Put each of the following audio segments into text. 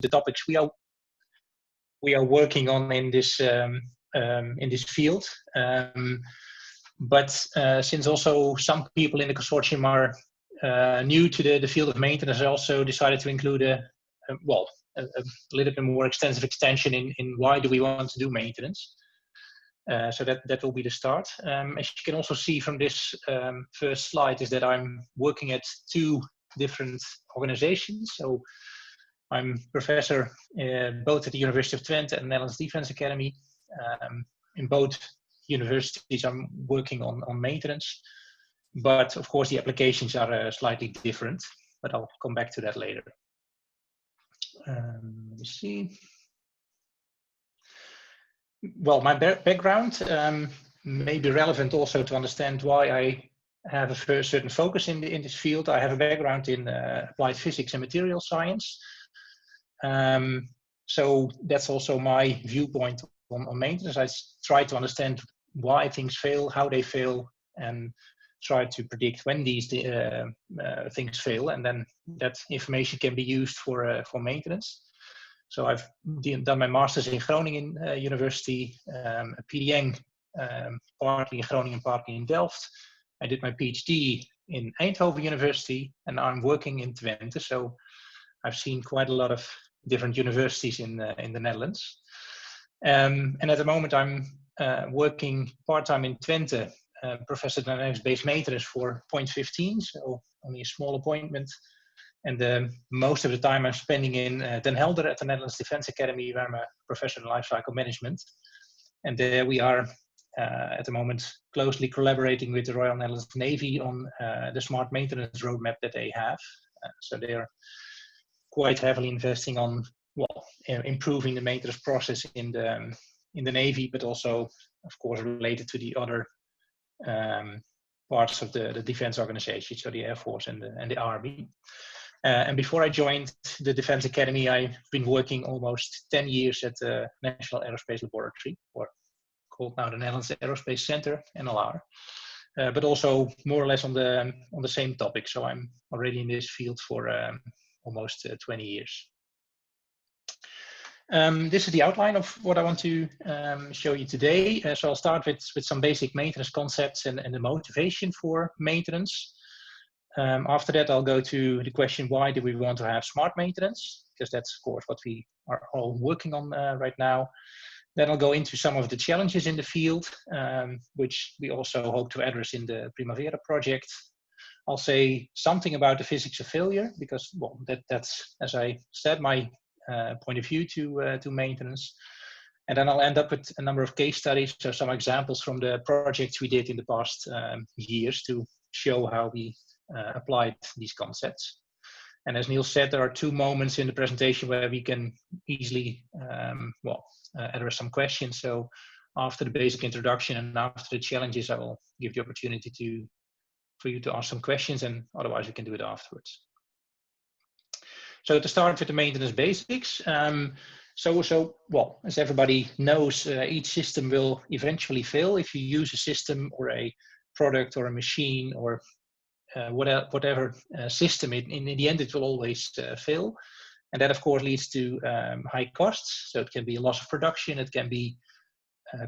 the topics we are working on in this field. But since also some people in the consortium are new to the field of maintenance, I also decided to include a little bit more extensive extension in why do we want to do maintenance. So that will be the start. As you can also see from this first slide, is that I'm working at two different organizations. So I'm professor both at the University of Twente and Netherlands Defense Academy. In both universities, I'm working on maintenance, but of course the applications are slightly different. But I'll come back to that later. Let me see. Well, my background may be relevant also to understand why I have a certain focus in this field. I have a background in applied physics and material science. So that's also my viewpoint on maintenance. I try to understand why things fail, how they fail, and try to predict when these things fail, and then that information can be used for maintenance. So I've done my master's in Groningen University, a PDN partly in Groningen, partly in Delft. I did my PhD in Eindhoven University, and now I'm working in Twente. So I've seen quite a lot of different universities in the Netherlands. And at the moment I'm working part-time in Twente, Professor Dynamics-Based Maintenance for 0.15, so only a small appointment. And most of the time I'm spending in Den Helder at the Netherlands Defense Academy, where I'm a professor in lifecycle management. And there we are at the moment closely collaborating with the Royal Netherlands Navy on the smart maintenance roadmap that they have. So they are quite heavily investing on improving the maintenance process in the Navy, but also, of course, related to the other parts of the defense organization, so the Air Force and the Army. And before I joined the Defense Academy, I've been working almost 10 years at the National Aerospace Laboratory, or called now the Netherlands Aerospace Center, NLR, but also more or less on the same topic. So I'm already in this field for almost 20 years. This is the outline of what I want to show you today. So I'll start with some basic maintenance concepts and the motivation for maintenance. After that, I'll go to the question, why do we want to have smart maintenance? Because that's, of course, what we are all working on right now. Then I'll go into some of the challenges in the field, which we also hope to address in the PrimaVera project. I'll say something about the physics of failure, because well, that's, as I said, my point of view to maintenance. And then I'll end up with a number of case studies, so some examples from the projects we did in the past years to show how we applied these concepts. And as Niels said, there are two moments in the presentation where we can easily address some questions. So after the basic introduction and after the challenges, I will give the opportunity for you to ask some questions, and otherwise we can do it afterwards. So to start with the maintenance basics, well, as everybody knows, each system will eventually fail if you use a system or a product or a machine or whatever system. In the end, it will always fail. And that, of course, leads to high costs. So it can be a loss of production, it can be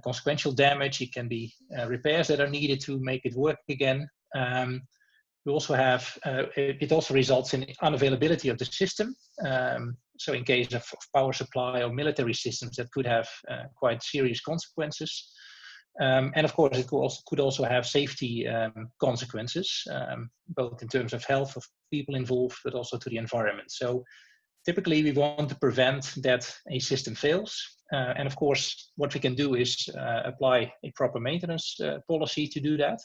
consequential damage, it can be repairs that are needed to make it work again. We also have, it also results in unavailability of the system. So in case of power supply or military systems, that could have quite serious consequences. And of course, it could also have safety consequences, both in terms of health of people involved, but also to the environment. So typically, we want to prevent that a system fails. And of course, what we can do is apply a proper maintenance policy to do that.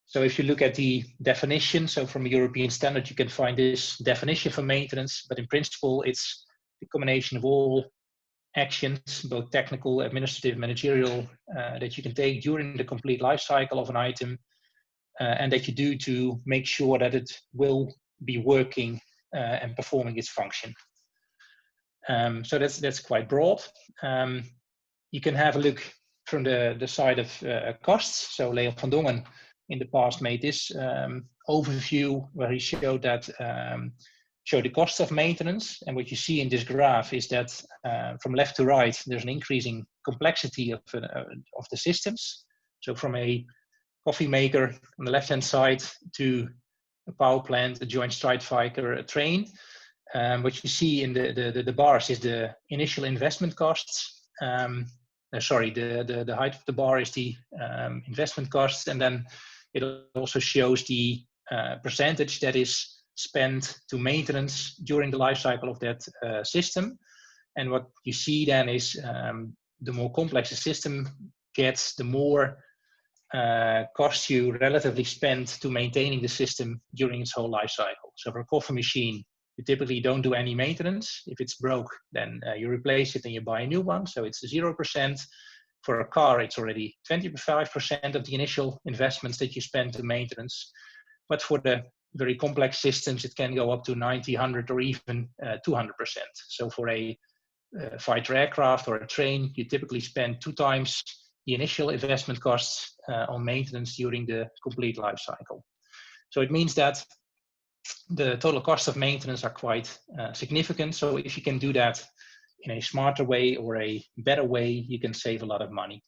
So if you look at the definition, so from a European standard, you can find this definition for maintenance, but in principle, it's the combination of all actions, both technical, administrative, managerial, that you can take during the complete life cycle of an item, and that you do to make sure that it will be working and performing its function. So that's quite broad. You can have a look from the side of costs. So Leon van Dongen in the past made this overview where he showed that show the cost of maintenance. And what you see in this graph is that from left to right, there's an increasing complexity of the systems. So from a coffee maker on the left-hand side to a power plant, a joint strike fighter, a train. What you see in the bars is the initial investment costs. Sorry, the height of the bar is the investment costs, and then it also shows the percentage that is spent to maintenance during the life cycle of that system. And what you see then is the more complex the system gets, the more costs you relatively spend to maintaining the system during its whole life cycle. So for a coffee machine, you typically don't do any maintenance. If it's broke, then you replace it and you buy a new one. So it's 0%. For a car, it's already 25% of the initial investments that you spend to maintenance. But for the very complex systems, it can go up to 90, 100, or even 200%. So for a fighter aircraft or a train, you typically spend 2 times the initial investment costs on maintenance during the complete life cycle. So it means that the total cost of maintenance are quite significant. So if you can do that in a smarter way or a better way, you can save a lot of money.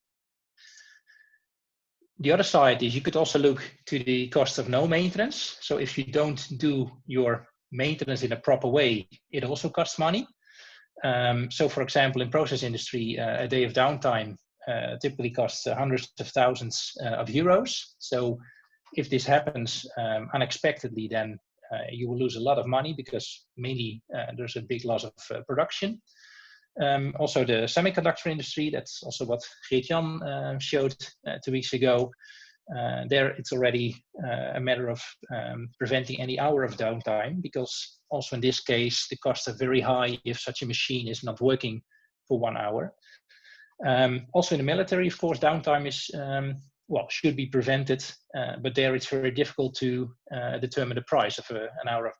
The other side is you could also look to the cost of no maintenance. So if you don't do your maintenance in a proper way, it also costs money. So for example, in process industry, a day of downtime typically costs hundreds of thousands of euros. So if this happens unexpectedly, then you will lose a lot of money because mainly there's a big loss of production. Also the semiconductor industry, that's also what Geert-Jan showed 2 weeks ago. There it's already a matter of preventing any hour of downtime, because also in this case, the costs are very high if such a machine is not working for 1 hour. Also in the military, of course, downtime is, well, should be prevented, but there it's very difficult to determine the price of an hour of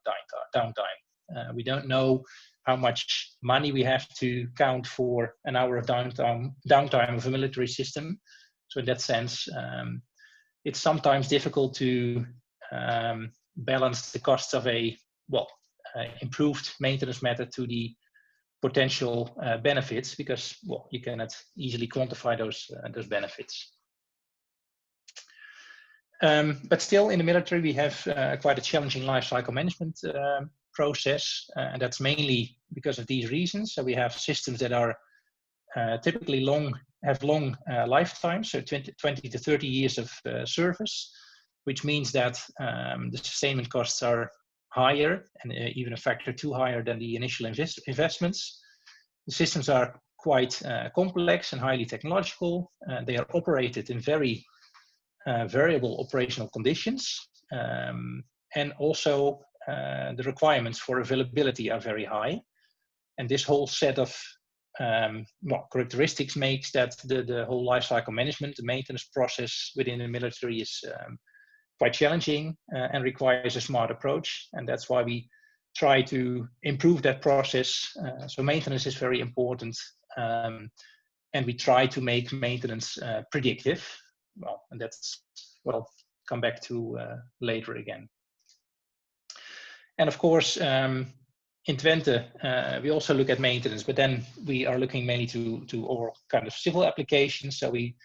downtime. We don't know how much money we have to count for an hour of downtime of a military system. So in that sense, it's sometimes difficult to balance the costs of a, well, improved maintenance method to the potential benefits, because, well, you cannot easily quantify those benefits. But still, in the military, we have quite a challenging life cycle management process, and that's mainly because of these reasons. So we have systems that are typically have long lifetimes, so 20 to 30 years of service, which means that the sustainment costs are higher, and even a factor 2 higher than the initial investments. The systems are quite complex and highly technological. They are operated in very variable operational conditions, and also the requirements for availability are very high. And this whole set of well, characteristics makes that the whole lifecycle management, the maintenance process within the military is quite challenging and requires a smart approach. And that's why we try to improve that process. So maintenance is very important, and we try to make maintenance predictive. Well, and that's what I'll come back to later again. And of course, in Twente, we also look at maintenance, but then we are looking mainly to all kind of civil applications. So we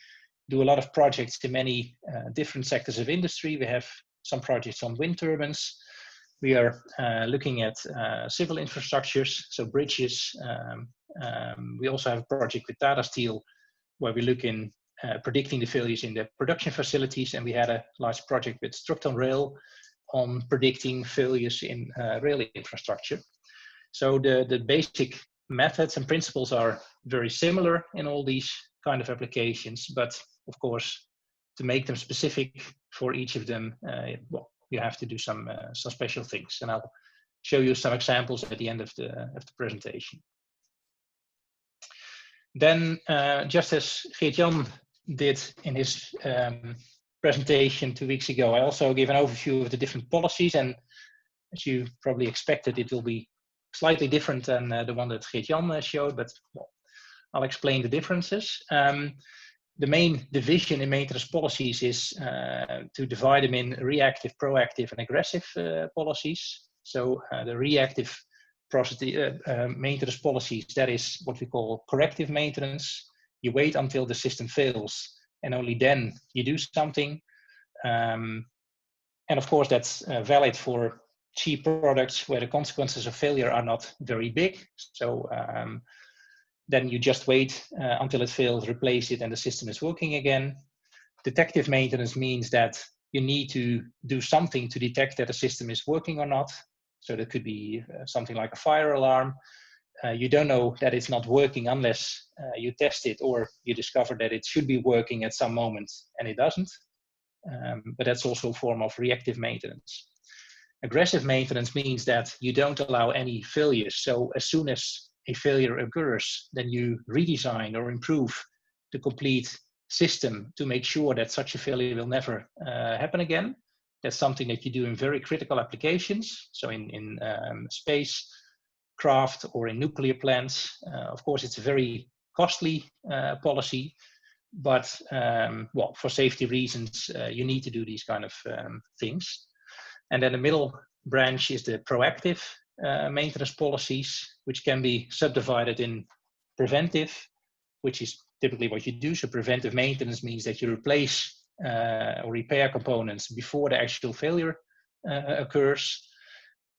do a lot of projects in many different sectors of industry. We have some projects on wind turbines. We are looking at civil infrastructures, so bridges. We also have a project with Tata Steel, where we look in predicting the failures in the production facilities, and we had a large project with Structon Rail on predicting failures in rail infrastructure. So the basic methods and principles are very similar in all these kind of applications, but of course, to make them specific for each of them, well, you have to do some special things, and I'll show you some examples at the end of the presentation. Then, just as Geert-Jan did in his presentation 2 weeks ago, I also gave an overview of the different policies, and as you probably expected, it will be slightly different than the one that Geert-Jan showed, but well, I'll explain the differences. The main division in maintenance policies is to divide them in reactive, proactive, and aggressive policies. So the reactive maintenance policies, that is what we call corrective maintenance. You wait until the system fails, and only then you do something. And of course, that's valid for cheap products where the consequences of failure are not very big. So then you just wait until it fails, replace it, and the system is working again. Detective maintenance means that you need to do something to detect that the system is working or not. So that could be something like a fire alarm. You don't know that it's not working unless you test it or you discover that it should be working at some moment and it doesn't. But that's also a form of reactive maintenance. Aggressive maintenance means that you don't allow any failures. So as soon as a failure occurs, then you redesign or improve the complete system to make sure that such a failure will never happen again. That's something that you do in very critical applications. So in space craft or in nuclear plants. Of course, it's a very costly policy, but well, for safety reasons, you need to do these kind of things. And then the middle branch is the proactive maintenance policies, which can be subdivided in preventive, which is typically what you do. So preventive maintenance means that you replace or repair components before the actual failure occurs.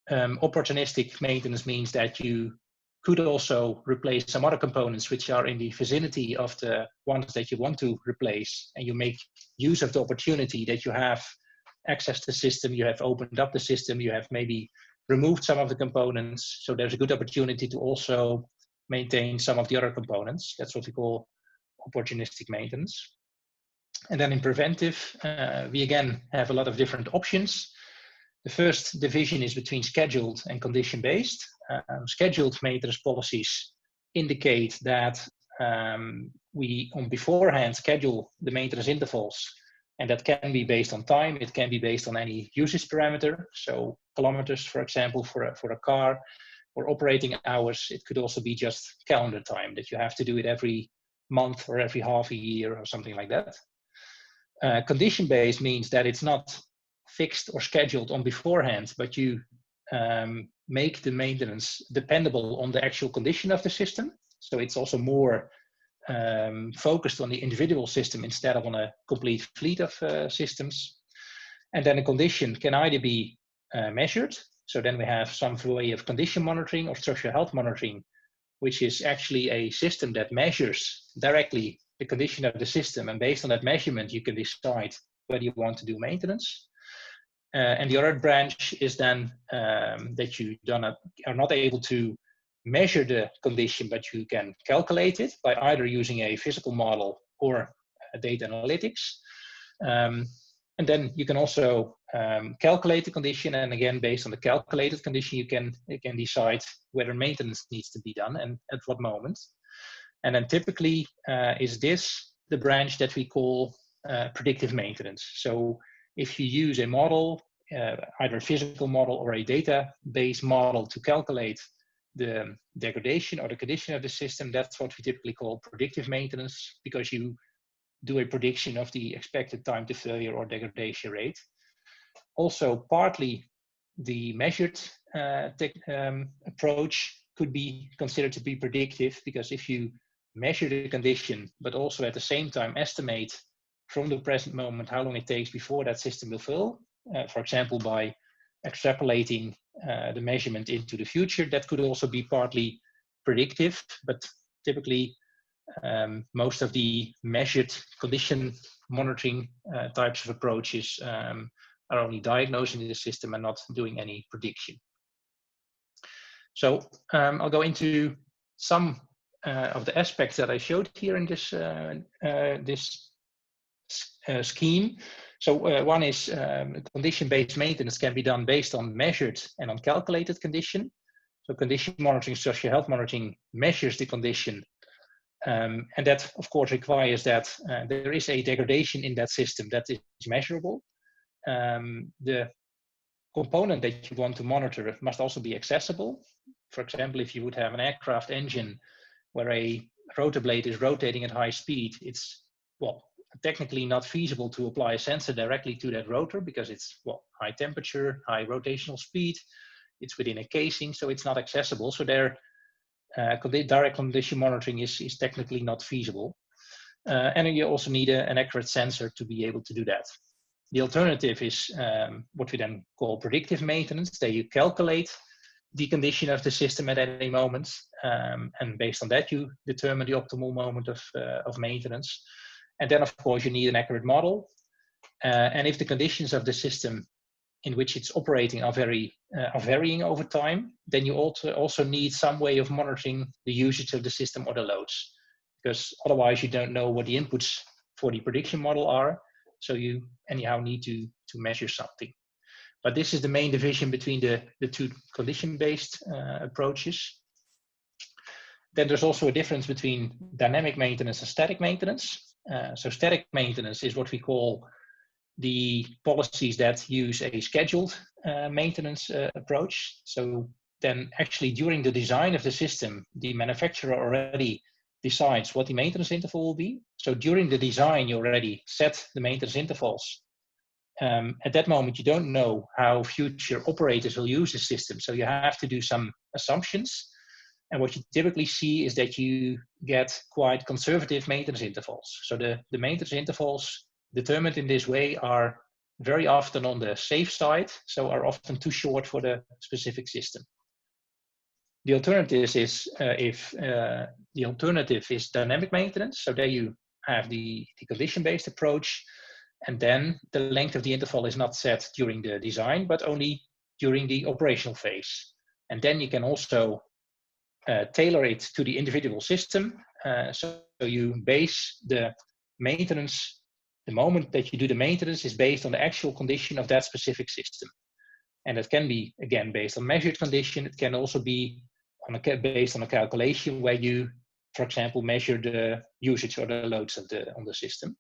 Opportunistic maintenance means that you could also replace some other components which are in the vicinity of the ones that you want to replace, and you make use of the opportunity that you have access to the system, you have opened up the system, you have maybe removed some of the components, so there's a good opportunity to also maintain some of the other components. That's what we call opportunistic maintenance. And then in preventive, we again have a lot of different options. The first division is between scheduled and condition-based. Scheduled maintenance policies indicate that we on beforehand schedule the maintenance intervals, and that can be based on time, it can be based on any usage parameter, so kilometers, for example, for a car, or operating hours. It could also be just calendar time, that you have to do it every month or every half a year or something like that. Condition-based means that it's not fixed or scheduled on beforehand, but you make the maintenance dependable on the actual condition of the system. So it's also more focused on the individual system instead of on a complete fleet of systems. And then a condition can either be measured. So then we have some way of condition monitoring or structural health monitoring, which is actually a system that measures directly the condition of the system. And based on that measurement, you can decide whether you want to do maintenance. And the other branch is then that you are not able to measure the condition, but you can calculate it by either using a physical model or data analytics. And then you can also calculate the condition, and again, based on the calculated condition, you can decide whether maintenance needs to be done and at what moment. And then typically is this the branch that we call predictive maintenance. So if you use a model, either a physical model or a database model to calculate the degradation or the condition of the system, that's what we typically call predictive maintenance, because you do a prediction of the expected time to failure or degradation rate. Also, partly the measured approach could be considered to be predictive, because if you measure the condition, but also at the same time estimate from the present moment how long it takes before that system will fail, for example, by extrapolating the measurement into the future, that could also be partly predictive. But typically, most of the measured condition monitoring types of approaches are only diagnosing the system and not doing any prediction. So I'll go into some of the aspects that I showed here in this scheme. So one is condition-based maintenance can be done based on measured and on calculated condition. So condition monitoring, social health monitoring measures the condition. And that, of course, requires that there is a degradation in that system that is measurable. The component that you want to monitor must also be accessible. For example, if you would have an aircraft engine where a rotor blade is rotating at high speed, it's, well, technically not feasible to apply a sensor directly to that rotor because it's, well, high temperature, high rotational speed. it's within a casing, so it's not accessible. So there, direct condition monitoring is technically not feasible. And you also need an accurate sensor to be able to do that. The alternative is what we then call predictive maintenance. There you calculate the condition of the system at any moment, and based on that you determine the optimal moment of maintenance. And then of course you need an accurate model, and if the conditions of the system in which it's operating are varying over time, then you also need some way of monitoring the usage of the system or the loads, because otherwise you don't know what the inputs for the prediction model are, so you anyhow need to measure something. But this is the main division between the two condition-based approaches. Then there's also a difference between dynamic maintenance and static maintenance. So static maintenance is what we call the policies that use a scheduled maintenance approach. So then actually during the design of the system, the manufacturer already decides what the maintenance interval will be. So during the design, you already set the maintenance intervals. At that moment, you don't know how future operators will use the system. So you have to do some assumptions. And what you typically see is that you get quite conservative maintenance intervals. So the maintenance intervals determined in this way are very often on the safe side, so are often too short for the specific system. The alternative is the alternative is dynamic maintenance. So there you have the condition-based approach, and then the length of the interval is not set during the design, but only during the operational phase. And then you can also tailor it to the individual system. So you base the maintenance, the moment that you do the maintenance is based on the actual condition of that specific system. And it can be, again, based on measured condition. It can also be based on a calculation where you, for example, measure the usage or the loads of on the system.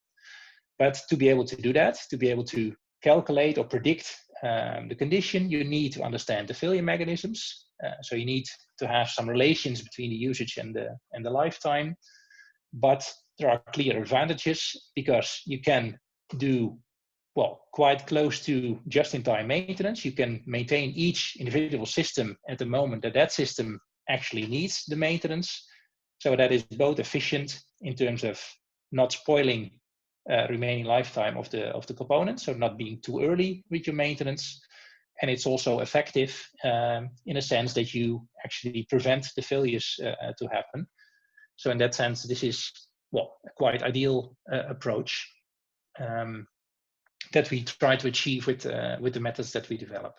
But to be able to do that, to be able to calculate or predict the condition, you need to understand the failure mechanisms. So you need to have some relations between the usage and the lifetime. But there are clear advantages, because you can do, well, quite close to just-in-time maintenance. You can maintain each individual system at the moment that that system actually needs the maintenance. So that is both efficient in terms of not spoiling remaining lifetime of the components, so not being too early with your maintenance. And it's also effective in a sense that you actually prevent the failures to happen. So in that sense, this is, well, a quite ideal approach that we try to achieve with the methods that we develop.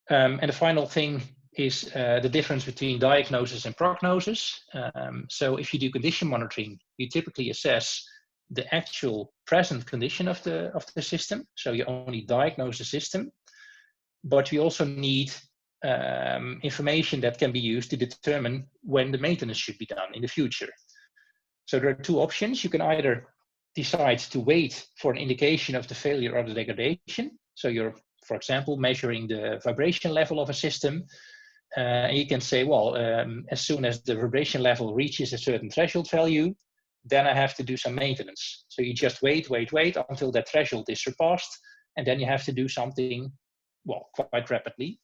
And the final thing is the difference between diagnosis and prognosis. So if you do condition monitoring, you typically assess the actual present condition of the system. So you only diagnose the system, but we also need information that can be used to determine when the maintenance should be done in the future. So there are two options. You can either decide to wait for an indication of the failure or the degradation. So you're, for example, measuring the vibration level of a system. And you can say, well, as soon as the vibration level reaches a certain threshold value, then I have to do some maintenance. So you just wait until that threshold is surpassed, and then you have to do something, well, quite rapidly.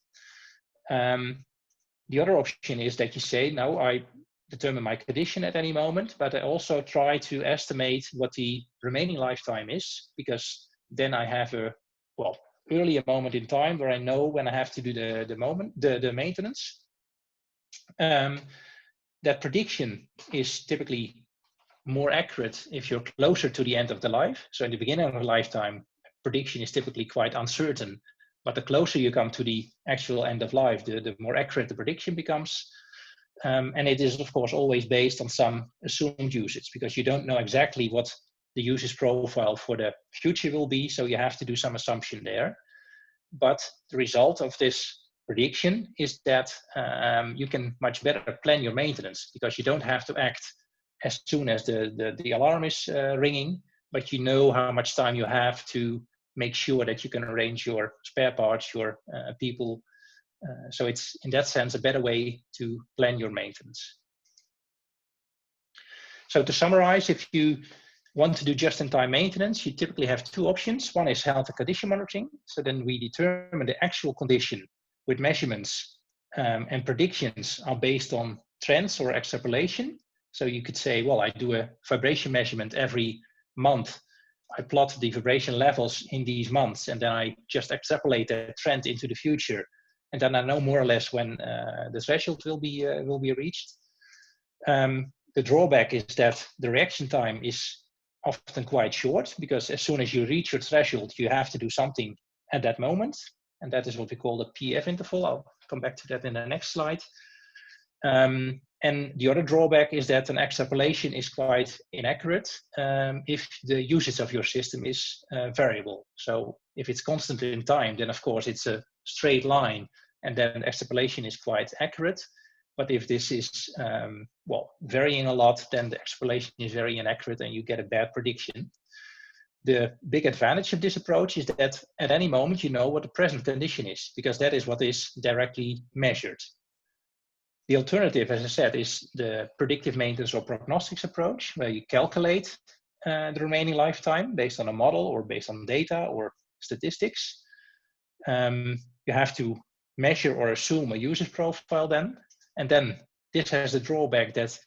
The other option is that you say, no, I determine my condition at any moment, but I also try to estimate what the remaining lifetime is, because then I have a, well, earlier moment in time where I know when I have to do the maintenance. That prediction is typically more accurate if you're closer to the end of the life. So in the beginning of a lifetime, prediction is typically quite uncertain, but the closer you come to the actual end of life, the more accurate the prediction becomes. And it is, of course, always based on some assumed usage, because you don't know exactly what the usage profile for the future will be, so you have to do some assumption there. But the result of this prediction is that you can much better plan your maintenance, because you don't have to act as soon as the alarm is ringing, but you know how much time you have to make sure that you can arrange your spare parts, your people. So it's, in that sense, a better way to plan your maintenance. So to summarize, if you want to do just-in-time maintenance, you typically have two options. One is health and condition monitoring. So then we determine the actual condition with measurements and predictions are based on trends or extrapolation. So you could say, well, I do a vibration measurement every month. I plot the vibration levels in these months, and then I just extrapolate the trend into the future. And then I know more or less when the threshold will be reached. The drawback is that the reaction time is often quite short, because as soon as you reach your threshold, you have to do something at that moment. And that is what we call the PF interval. I'll come back to that in the next slide. And the other drawback is that an extrapolation is quite inaccurate if the usage of your system is variable. So if it's constant in time, then of course it's a straight line, and then extrapolation is quite accurate. But if this is well, varying a lot, then the extrapolation is very inaccurate and you get a bad prediction. The big advantage of this approach is that at any moment you know what the present condition is, because that is what is directly measured. The alternative, as I said, is the predictive maintenance or prognostics approach, where you calculate the remaining lifetime based on a model or based on data or statistics. You have to measure or assume a user profile then. And then this has the drawback that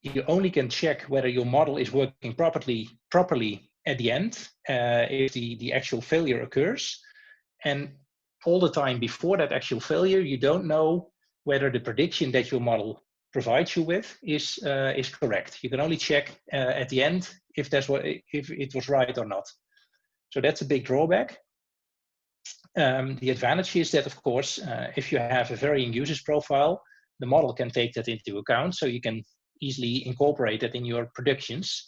you only can check whether your model is working properly at the end if the actual failure occurs. And all the time before that actual failure, you don't know whether the prediction that your model provides you with is correct. You can only check at the end if it was right or not. So that's a big drawback. The advantage is that, of course, if you have a varying users profile, the model can take that into account, so you can easily incorporate that in your predictions.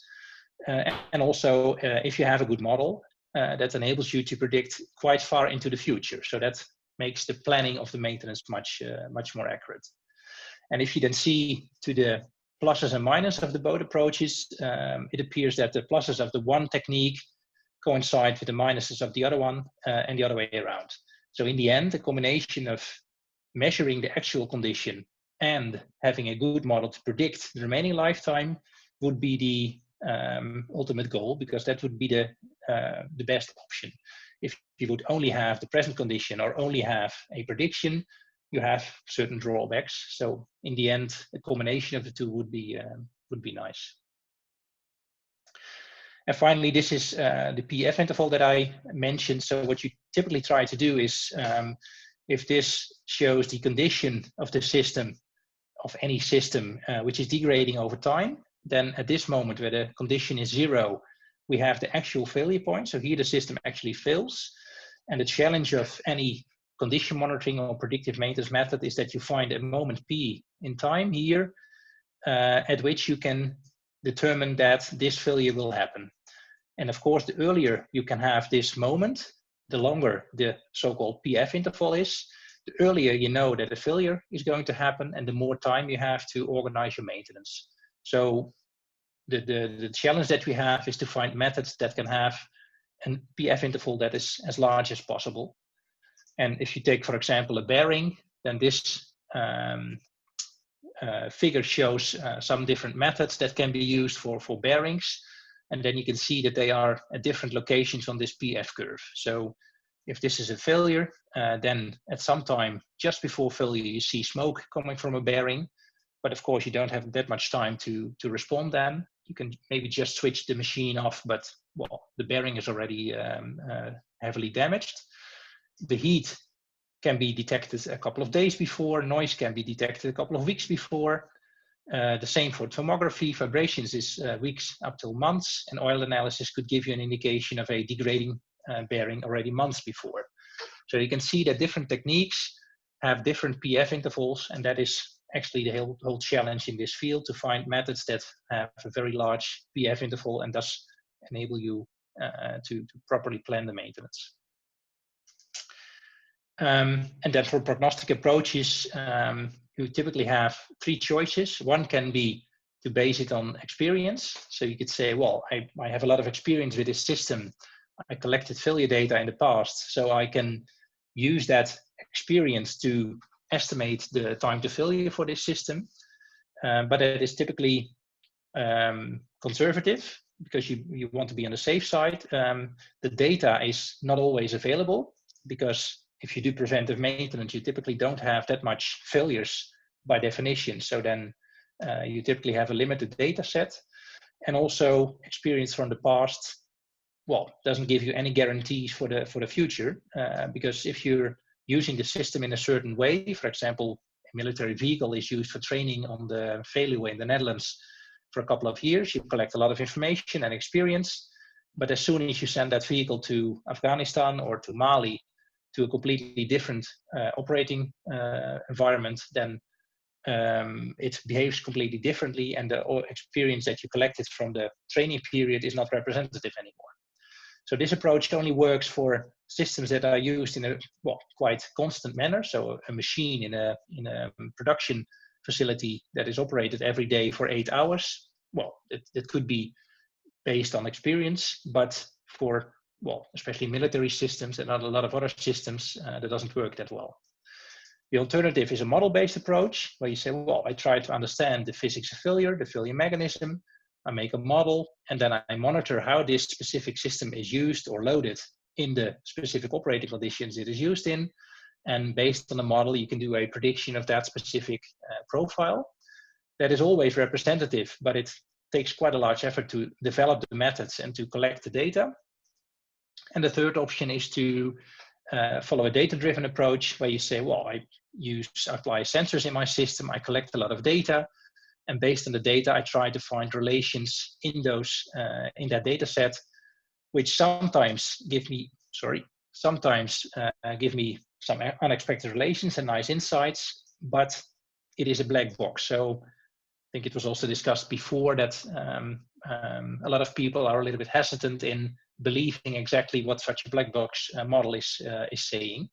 And also, if you have a good model, that enables you to predict quite far into the future. So that makes the planning of the maintenance much more accurate. And if you then see to the pluses and minuses of the both approaches, it appears that the pluses of the one technique coincide with the minuses of the other one, and the other way around. So in the end, the combination of measuring the actual condition and having a good model to predict the remaining lifetime would be the ultimate goal, because that would be the best option. If you would only have the present condition or only have a prediction, you have certain drawbacks. So in the end, a combination of the two would be nice. And finally, this is the PF interval that I mentioned. So what you typically try to do is, if this shows the condition of the system, of any system, which is degrading over time, then at this moment where the condition is 0, we have the actual failure point. So here the system actually fails. And the challenge of any condition monitoring or predictive maintenance method is that you find a moment P in time here at which you can determine that this failure will happen. And of course, the earlier you can have this moment, the longer the so-called PF interval is, the earlier you know that a failure is going to happen, and the more time you have to organize your maintenance. So the challenge that we have is to find methods that can have a PF interval that is as large as possible. And if you take, for example, a bearing, then this figure shows some different methods that can be used for bearings. And then you can see that they are at different locations on this PF curve. So if this is a failure, then at some time just before failure, you see smoke coming from a bearing. But of course, you don't have that much time to respond then. You can maybe just switch the machine off, but well, the bearing is already heavily damaged. The heat can be detected a couple of days before. Noise can be detected a couple of weeks before. The same for thermography. Vibrations is weeks up till months, and oil analysis could give you an indication of a degrading bearing already months before. So you can see that different techniques have different PF intervals, and that is actually the whole challenge in this field, to find methods that have a very large PF interval and thus enable you to properly plan the maintenance. And then for prognostic approaches, you typically have 3 choices. One can be to base it on experience. So you could say, well, I have a lot of experience with this system. I collected failure data in the past, so I can use that experience to estimate the time to failure for this system. But it is typically conservative, because you want to be on the safe side. The data is not always available, because if you do preventive maintenance, you typically don't have that much failures by definition. So then you typically have a limited data set, and also experience from the past, well, doesn't give you any guarantees for the future, because if you're using the system in a certain way, for example, a military vehicle is used for training on the Veluwe in the Netherlands for a couple of years, you collect a lot of information and experience, but as soon as you send that vehicle to Afghanistan or to Mali, to a completely different operating environment, then it behaves completely differently, and the experience that you collected from the training period is not representative anymore. So this approach only works for systems that are used in a quite constant manner. So a machine in a production facility that is operated every day for 8 hours, well, it could be based on experience, but for, well, especially military systems and not a lot of other systems, that doesn't work that well. The alternative is a model-based approach, where you say, well, I try to understand the physics of failure, the failure mechanism, I make a model, and then I monitor how this specific system is used or loaded in the specific operating conditions it is used in. And based on the model, you can do a prediction of that specific profile. That is always representative, but it takes quite a large effort to develop the methods and to collect the data. And the third option is to follow a data-driven approach, where you say, well, I apply sensors in my system, I collect a lot of data, and based on the data, I try to find relations in those in that data set, which sometimes give me some unexpected relations and nice insights, but it is a black box. So I think it was also discussed before that a lot of people are a little bit hesitant in believing exactly what such a black box model is saying.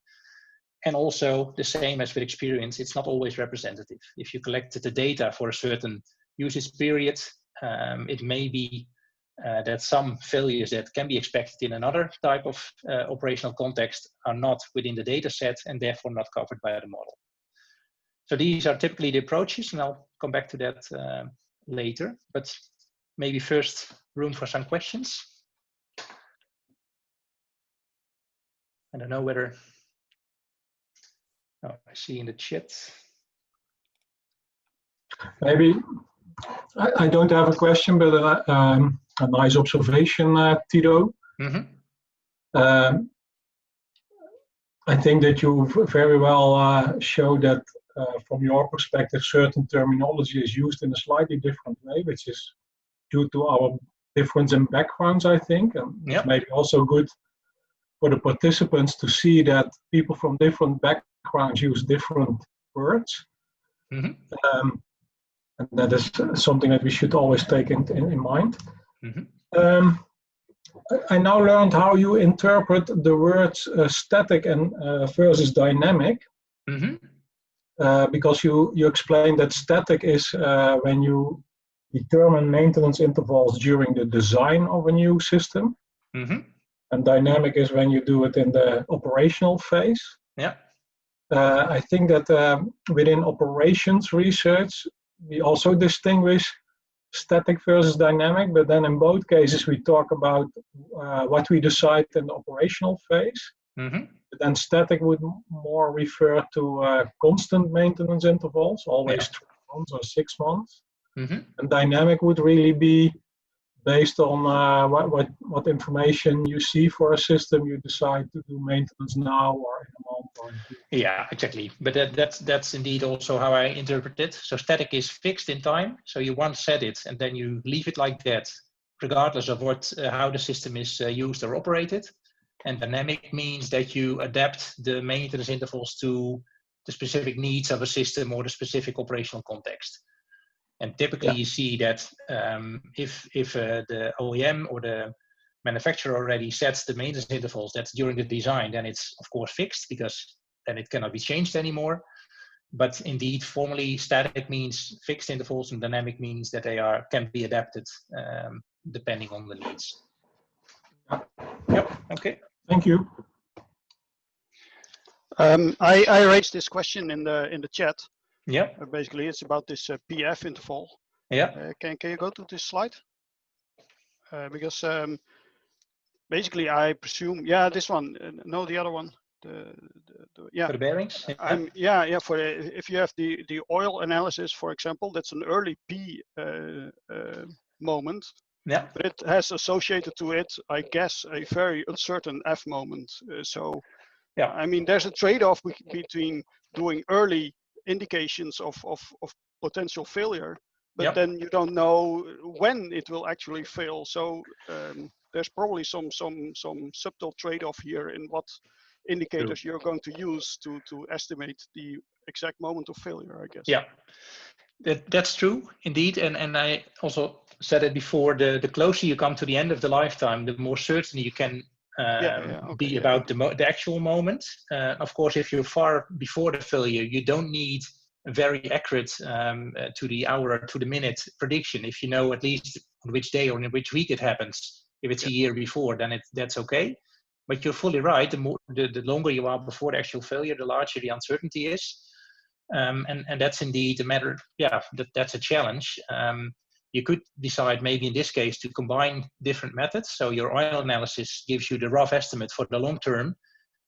And also the same as with experience, it's not always representative. If you collected the data for a certain usage period, it may be that some failures that can be expected in another type of operational context are not within the data set and therefore not covered by the model. So these are typically the approaches, and I'll come back to that later, but maybe first room for some questions. I don't know whether, oh, I see in the chat. Maybe I don't have a question, but a nice observation, Tiedo. Mm-hmm. I think that you very well show that from your perspective, certain terminology is used in a slightly different way, which is due to our difference in backgrounds, I think. And it's maybe also good for the participants to see that people from different backgrounds use different words. Mm-hmm. And that is something that we should always take in mind. Mm-hmm. I now learned how you interpret the words static and versus dynamic. Mm-hmm. Because you explained that static is when you determine maintenance intervals during the design of a new system. Mm-hmm. And dynamic is when you do it in the operational phase. Yeah. I think that within operations research, we also distinguish static versus dynamic, but then in both cases we talk about what we decide in the operational phase. Mm-hmm. But then static would more refer to constant maintenance intervals, always 3 months or 6 months. Mm-hmm. And dynamic would really be based on what information you see for a system, you decide to do maintenance now or in a month or in 2 months. Yeah, exactly. But that's indeed also how I interpret it. So static is fixed in time. So you once set it and then you leave it like that, regardless of how the system is used or operated. And dynamic means that you adapt the maintenance intervals to the specific needs of a system or the specific operational context. And typically you see that if the OEM or the manufacturer already sets the maintenance intervals, that's during the design, then it's of course fixed because then it cannot be changed anymore. But indeed, formally static means fixed intervals and dynamic means that they can be adapted depending on the needs. Yep, okay. Thank you. I raised this question in the chat. Yeah. Basically, it's about this PF interval. Yeah. Can you go to this slide? Because basically, I presume, yeah, this one. No, the other one. yeah. For the bearings? For if you have the oil analysis, for example, that's an early P moment. Yeah. But it has associated to it, I guess, a very uncertain F moment. Yeah. I mean, there's a trade-off between doing early indications of potential failure, but then you don't know when it will actually fail. So there's probably some subtle trade-off here in what indicators you're going to use to estimate the exact moment of failure, I guess. Yeah, that's true indeed. And I also said it before, the closer you come to the end of the lifetime, the more certain you can be about the actual moment. Of course, if you're far before the failure, you don't need a very accurate to the hour or to the minute prediction. If you know at least on which day or in which week it happens, if it's a year before, then that's okay. But you're fully right. The longer you are before the actual failure, the larger the uncertainty is. And that's indeed a matter, that's a challenge. You could decide maybe in this case to combine different methods. So your oil analysis gives you the rough estimate for the long term,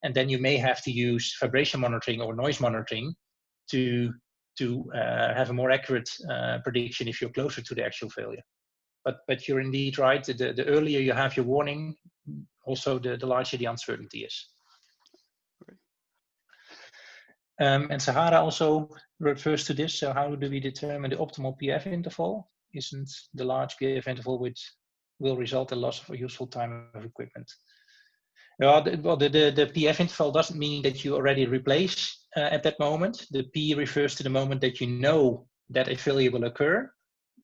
and then you may have to use vibration monitoring or noise monitoring to have a more accurate prediction if you're closer to the actual failure. But you're indeed right. The earlier you have your warning, also the larger the uncertainty is. And Sahara also refers to this. So how do we determine the optimal PF interval? Isn't the large PF interval which will result in loss of useful time of equipment? Well, the PF interval doesn't mean that you already replace at that moment. The P refers to the moment that you know that a failure will occur,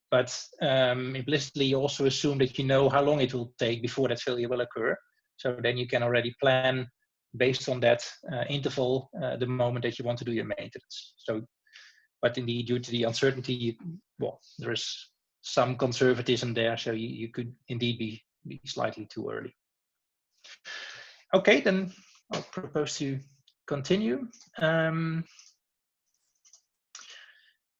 but implicitly you also assume that you know how long it will take before that failure will occur. So then you can already plan based on that interval, the moment that you want to do your maintenance. So, but indeed, due to the uncertainty, there is some conservatism there, so you could indeed be slightly too early. Okay, then I'll propose to continue.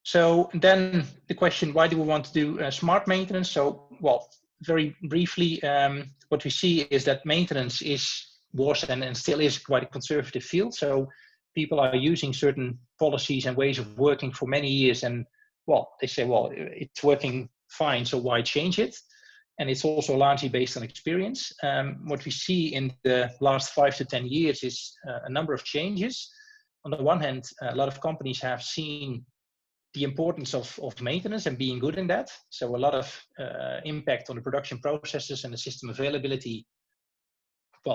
So then the question, why do we want to do smart maintenance? So, very briefly, what we see is that maintenance was and still is quite a conservative field. So people are using certain policies and ways of working for many years, and they say, it's working fine, so why change it? And it's also largely based on experience. What we see in the last 5 to 10 years is a number of changes. On the one hand, a lot of companies have seen the importance of maintenance and being good in that. So a lot of impact on the production processes and the system availability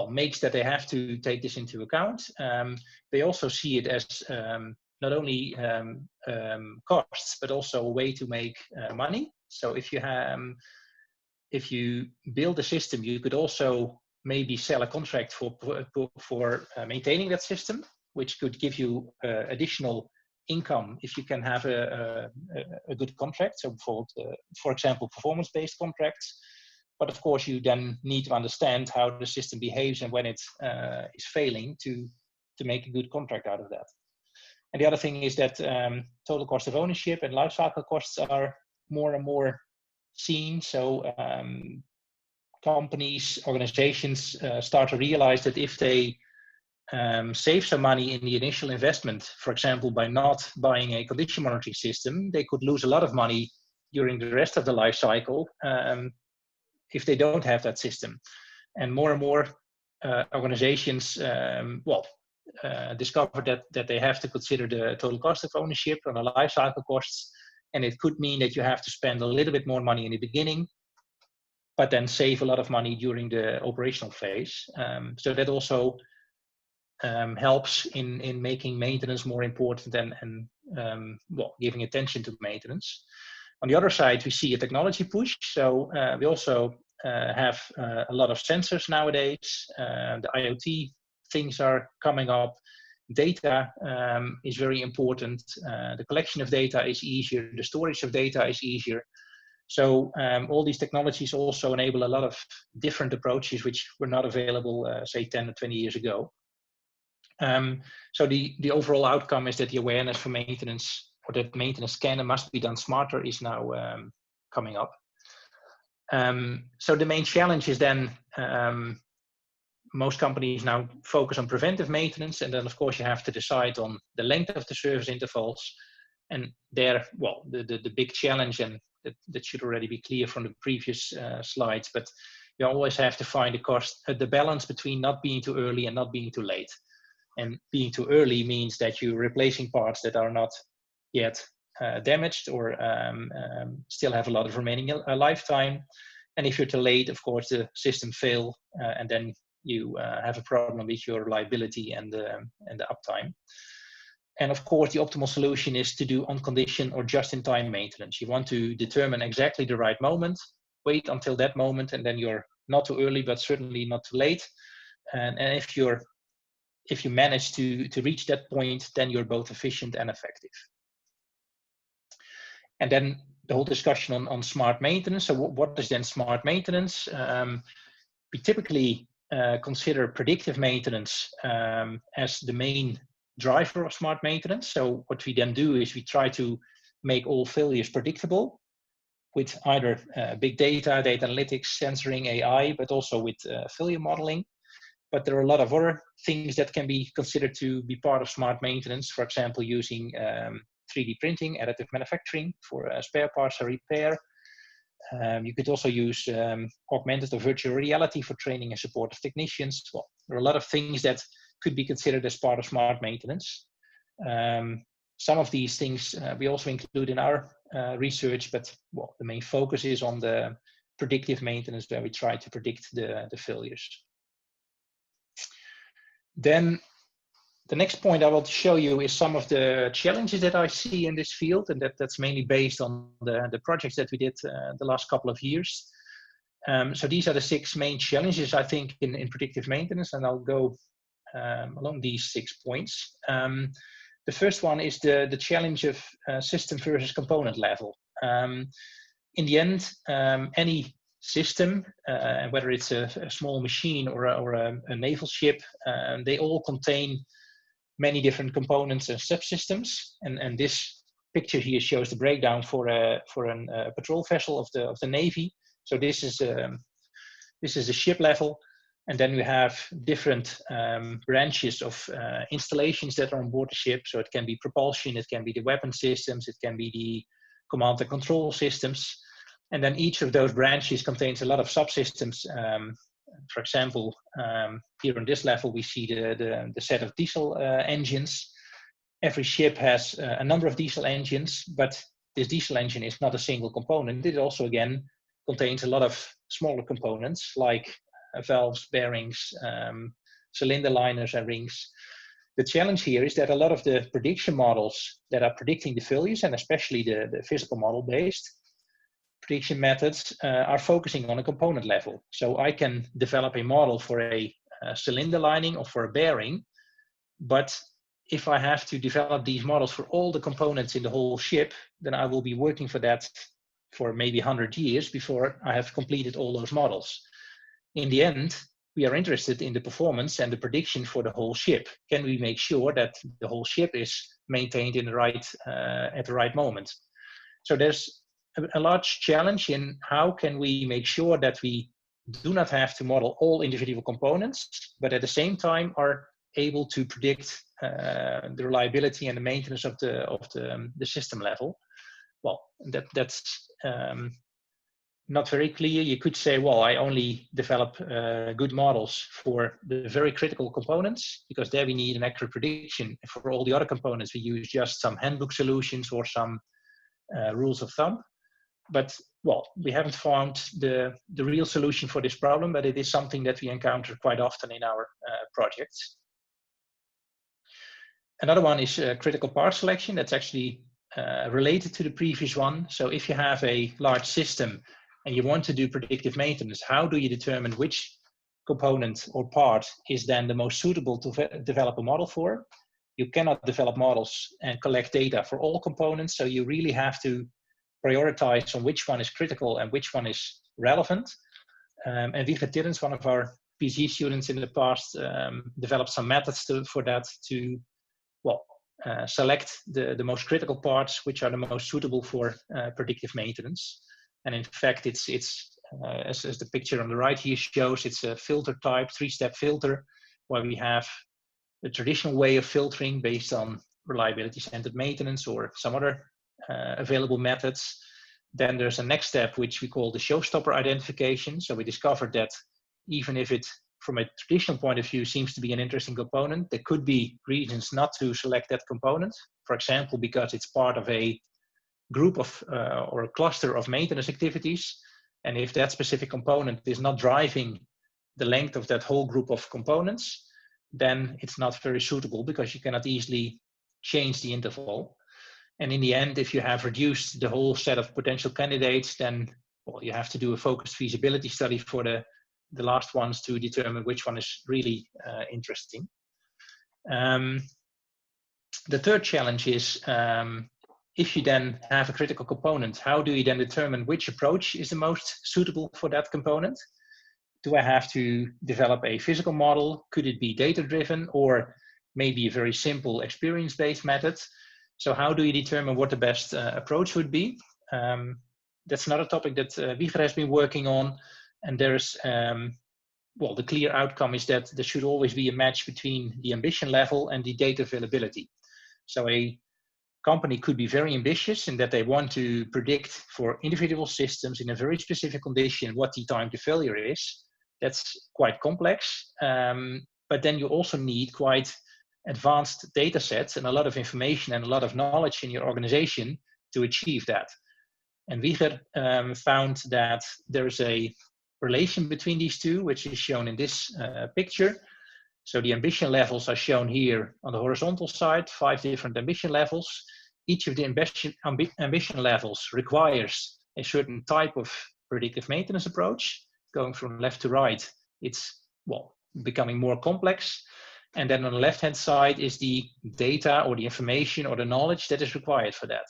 makes that they have to take this into account. They also see it as not only costs, but also a way to make money. So if you build a system, you could also maybe sell a contract for maintaining that system, which could give you additional income if you can have a good contract. So for example, performance-based contracts. But of course, you then need to understand how the system behaves and when it is failing to make a good contract out of that. And the other thing is that total cost of ownership and lifecycle costs are more and more seen. So companies, organizations start to realize that if they save some money in the initial investment, for example, by not buying a condition monitoring system, they could lose a lot of money during the rest of the life cycle if they don't have that system. And more organizations discover that they have to consider the total cost of ownership and the life cycle costs. And it could mean that you have to spend a little bit more money in the beginning, but then save a lot of money during the operational phase. So that also helps in making maintenance more important and giving attention to maintenance. On the other side, we see a technology push. So we also have a lot of sensors nowadays. The IoT things are coming up. Data is very important. The collection of data is easier. The storage of data is easier. So all these technologies also enable a lot of different approaches which were not available, say, 10 or 20 years ago. So the overall outcome is that the awareness for maintenance, or that maintenance can and must be done smarter, is now coming up. So the main challenge is then most companies now focus on preventive maintenance, and then of course you have to decide on the length of the service intervals. And there, well, the big challenge, and that should already be clear from the previous slides, but you always have to find the balance between not being too early and not being too late. And being too early means that you're replacing parts that are not yet damaged or still have a lot of remaining lifetime. And if you're too late, of course, the system fail, and then you have a problem with your reliability and the uptime. And of course, the optimal solution is to do on-condition or just-in-time maintenance. You want to determine exactly the right moment, wait until that moment, and then you're not too early, but certainly not too late. And if you manage to reach that point, then you're both efficient and effective. And then the whole discussion on smart maintenance. So what is then smart maintenance? We typically consider predictive maintenance as the main driver of smart maintenance. So what we then do is we try to make all failures predictable with either big data, data analytics, sensoring, AI, but also with failure modeling. But there are a lot of other things that can be considered to be part of smart maintenance. For example, using 3D printing, additive manufacturing for spare parts or repair. You could also use augmented or virtual reality for training and support of technicians. Well, there are a lot of things that could be considered as part of smart maintenance. Some of these things we also include in our research, but well, the main focus is on the predictive maintenance, where we try to predict the failures. Then the next point I want to show you is some of the challenges that I see in this field, and that's mainly based on the projects that we did the last couple of years. So these are the 6 main challenges, I think, in predictive maintenance, and I'll go along these 6 points. The first one is the challenge of system versus component level. In the end, any system, whether it's a small machine or a naval ship, they all contain many different components and subsystems. And this picture here shows the breakdown for a patrol vessel of the Navy. So this is the ship level. And then we have different branches of installations that are on board the ship. So it can be propulsion, it can be the weapon systems, it can be the command and control systems. And then each of those branches contains a lot of subsystems. For example, here on this level, we see the set of diesel engines. Every ship has a number of diesel engines, but this diesel engine is not a single component. It also, again, contains a lot of smaller components like valves, bearings, cylinder liners, and rings. The challenge here is that a lot of the prediction models that are predicting the failures, and especially the physical model-based prediction methods, are focusing on a component level. So I can develop a model for a cylinder lining or for a bearing, but if I have to develop these models for all the components in the whole ship, then I will be working for that for maybe 100 years before I have completed all those models. In the end, we are interested in the performance and the prediction for the whole ship. Can we make sure that the whole ship is maintained in the right, at the right moment? So there's a large challenge in how can we make sure that we do not have to model all individual components, but at the same time are able to predict the reliability and the maintenance of the system level. Well, that's not very clear. You could say, well, I only develop good models for the very critical components, because there we need an accurate prediction. For all the other components, we use just some handbook solutions or some rules of thumb. But, well, we haven't found the real solution for this problem, but it is something that we encounter quite often in our projects. Another one is critical part selection. That's actually related to the previous one. So if you have a large system and you want to do predictive maintenance, how do you determine which component or part is then the most suitable to develop a model for? You cannot develop models and collect data for all components, so you really have to prioritize on which one is critical and which one is relevant. And Wieger Tirrens, one of our PhD students in the past, developed some methods for that to, well, select the most critical parts, which are the most suitable for predictive maintenance. And in fact, it's as the picture on the right here shows, it's a filter type, 3-step filter, where we have the traditional way of filtering based on reliability-centered maintenance or some other available methods. Then there's a next step, which we call the showstopper identification. So we discovered that even if it, from a traditional point of view, seems to be an interesting component, there could be reasons not to select that component. For example, because it's part of a group of or a cluster of maintenance activities. And if that specific component is not driving the length of that whole group of components, then it's not very suitable because you cannot easily change the interval. And in the end, if you have reduced the whole set of potential candidates, then well, you have to do a focused feasibility study for the last ones to determine which one is really interesting. The third challenge is if you then have a critical component, how do you then determine which approach is the most suitable for that component? Do I have to develop a physical model? Could it be data-driven, or maybe a very simple experience-based method? So how do you determine what the best approach would be? That's another topic that Wieger has been working on. And there's, well, the clear outcome is that there should always be a match between the ambition level and the data availability. So a company could be very ambitious in that they want to predict for individual systems in a very specific condition what the time to failure is. That's quite complex, but then you also need quite advanced data sets and a lot of information and a lot of knowledge in your organization to achieve that. And Wieger found that there's a relation between these two, which is shown in this picture. So the ambition levels are shown here on the horizontal side, 5 different ambition levels. Each of the ambition levels requires a certain type of predictive maintenance approach. Going from left to right, it's, well, becoming more complex. And then on the left-hand side is the data or the information or the knowledge that is required for that.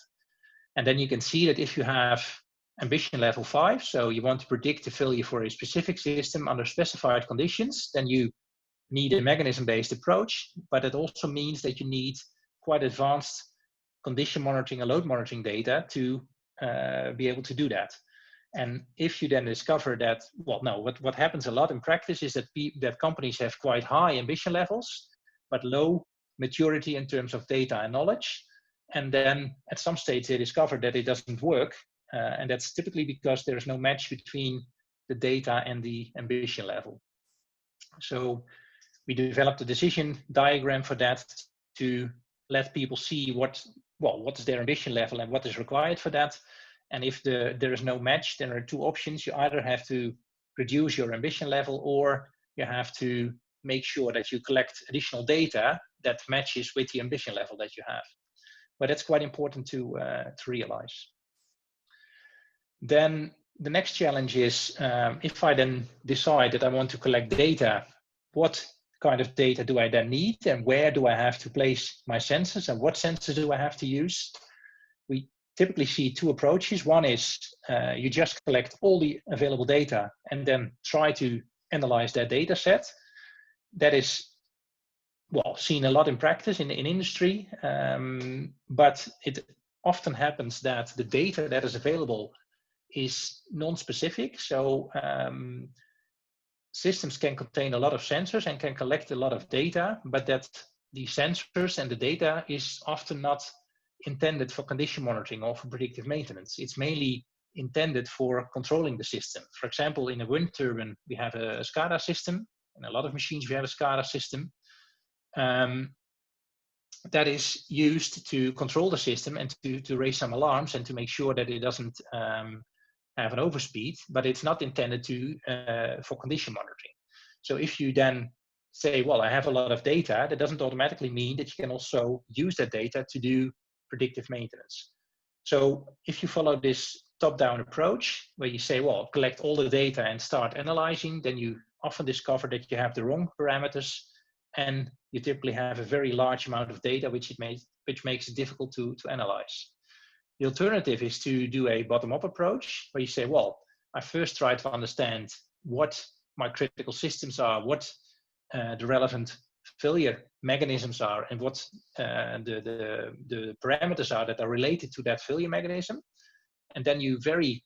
And then you can see that if you have ambition level 5, so you want to predict the failure for a specific system under specified conditions, then you need a mechanism-based approach, but it also means that you need quite advanced condition monitoring and load monitoring data to be able to do that. And if you then discover that, well, no, what happens a lot in practice is that companies have quite high ambition levels, but low maturity in terms of data and knowledge. And then at some stage they discover that it doesn't work. And that's typically because there is no match between the data and the ambition level. So we developed a decision diagram for that to let people see what is their ambition level and what is required for that. And if there is no match, then there are two options. You either have to reduce your ambition level, or you have to make sure that you collect additional data that matches with the ambition level that you have. But that's quite important to realize. Then the next challenge is, if I then decide that I want to collect data, what kind of data do I then need, and where do I have to place my sensors, and what sensors do I have to use? We typically see two approaches. One is you just collect all the available data and then try to analyze that data set. That is, well, seen a lot in practice in industry, but it often happens that the data that is available is non-specific. So systems can contain a lot of sensors and can collect a lot of data, but that the sensors and the data is often not intended for condition monitoring or for predictive maintenance. It's mainly intended for controlling the system. For example, in a wind turbine, we have a SCADA system. In a lot of machines, we have a SCADA system that is used to control the system and to raise some alarms and to make sure that it doesn't have an overspeed, but it's not intended for condition monitoring. So if you then say, well, I have a lot of data, that doesn't automatically mean that you can also use that data to do predictive maintenance. So if you follow this top-down approach, where you say, well, collect all the data and start analyzing, then you often discover that you have the wrong parameters, and you typically have a very large amount of data, which makes it difficult to analyze. The alternative is to do a bottom-up approach, where you say, well, I first try to understand what my critical systems are, what the relevant failure mechanisms are, and what the parameters are that are related to that failure mechanism. And then you very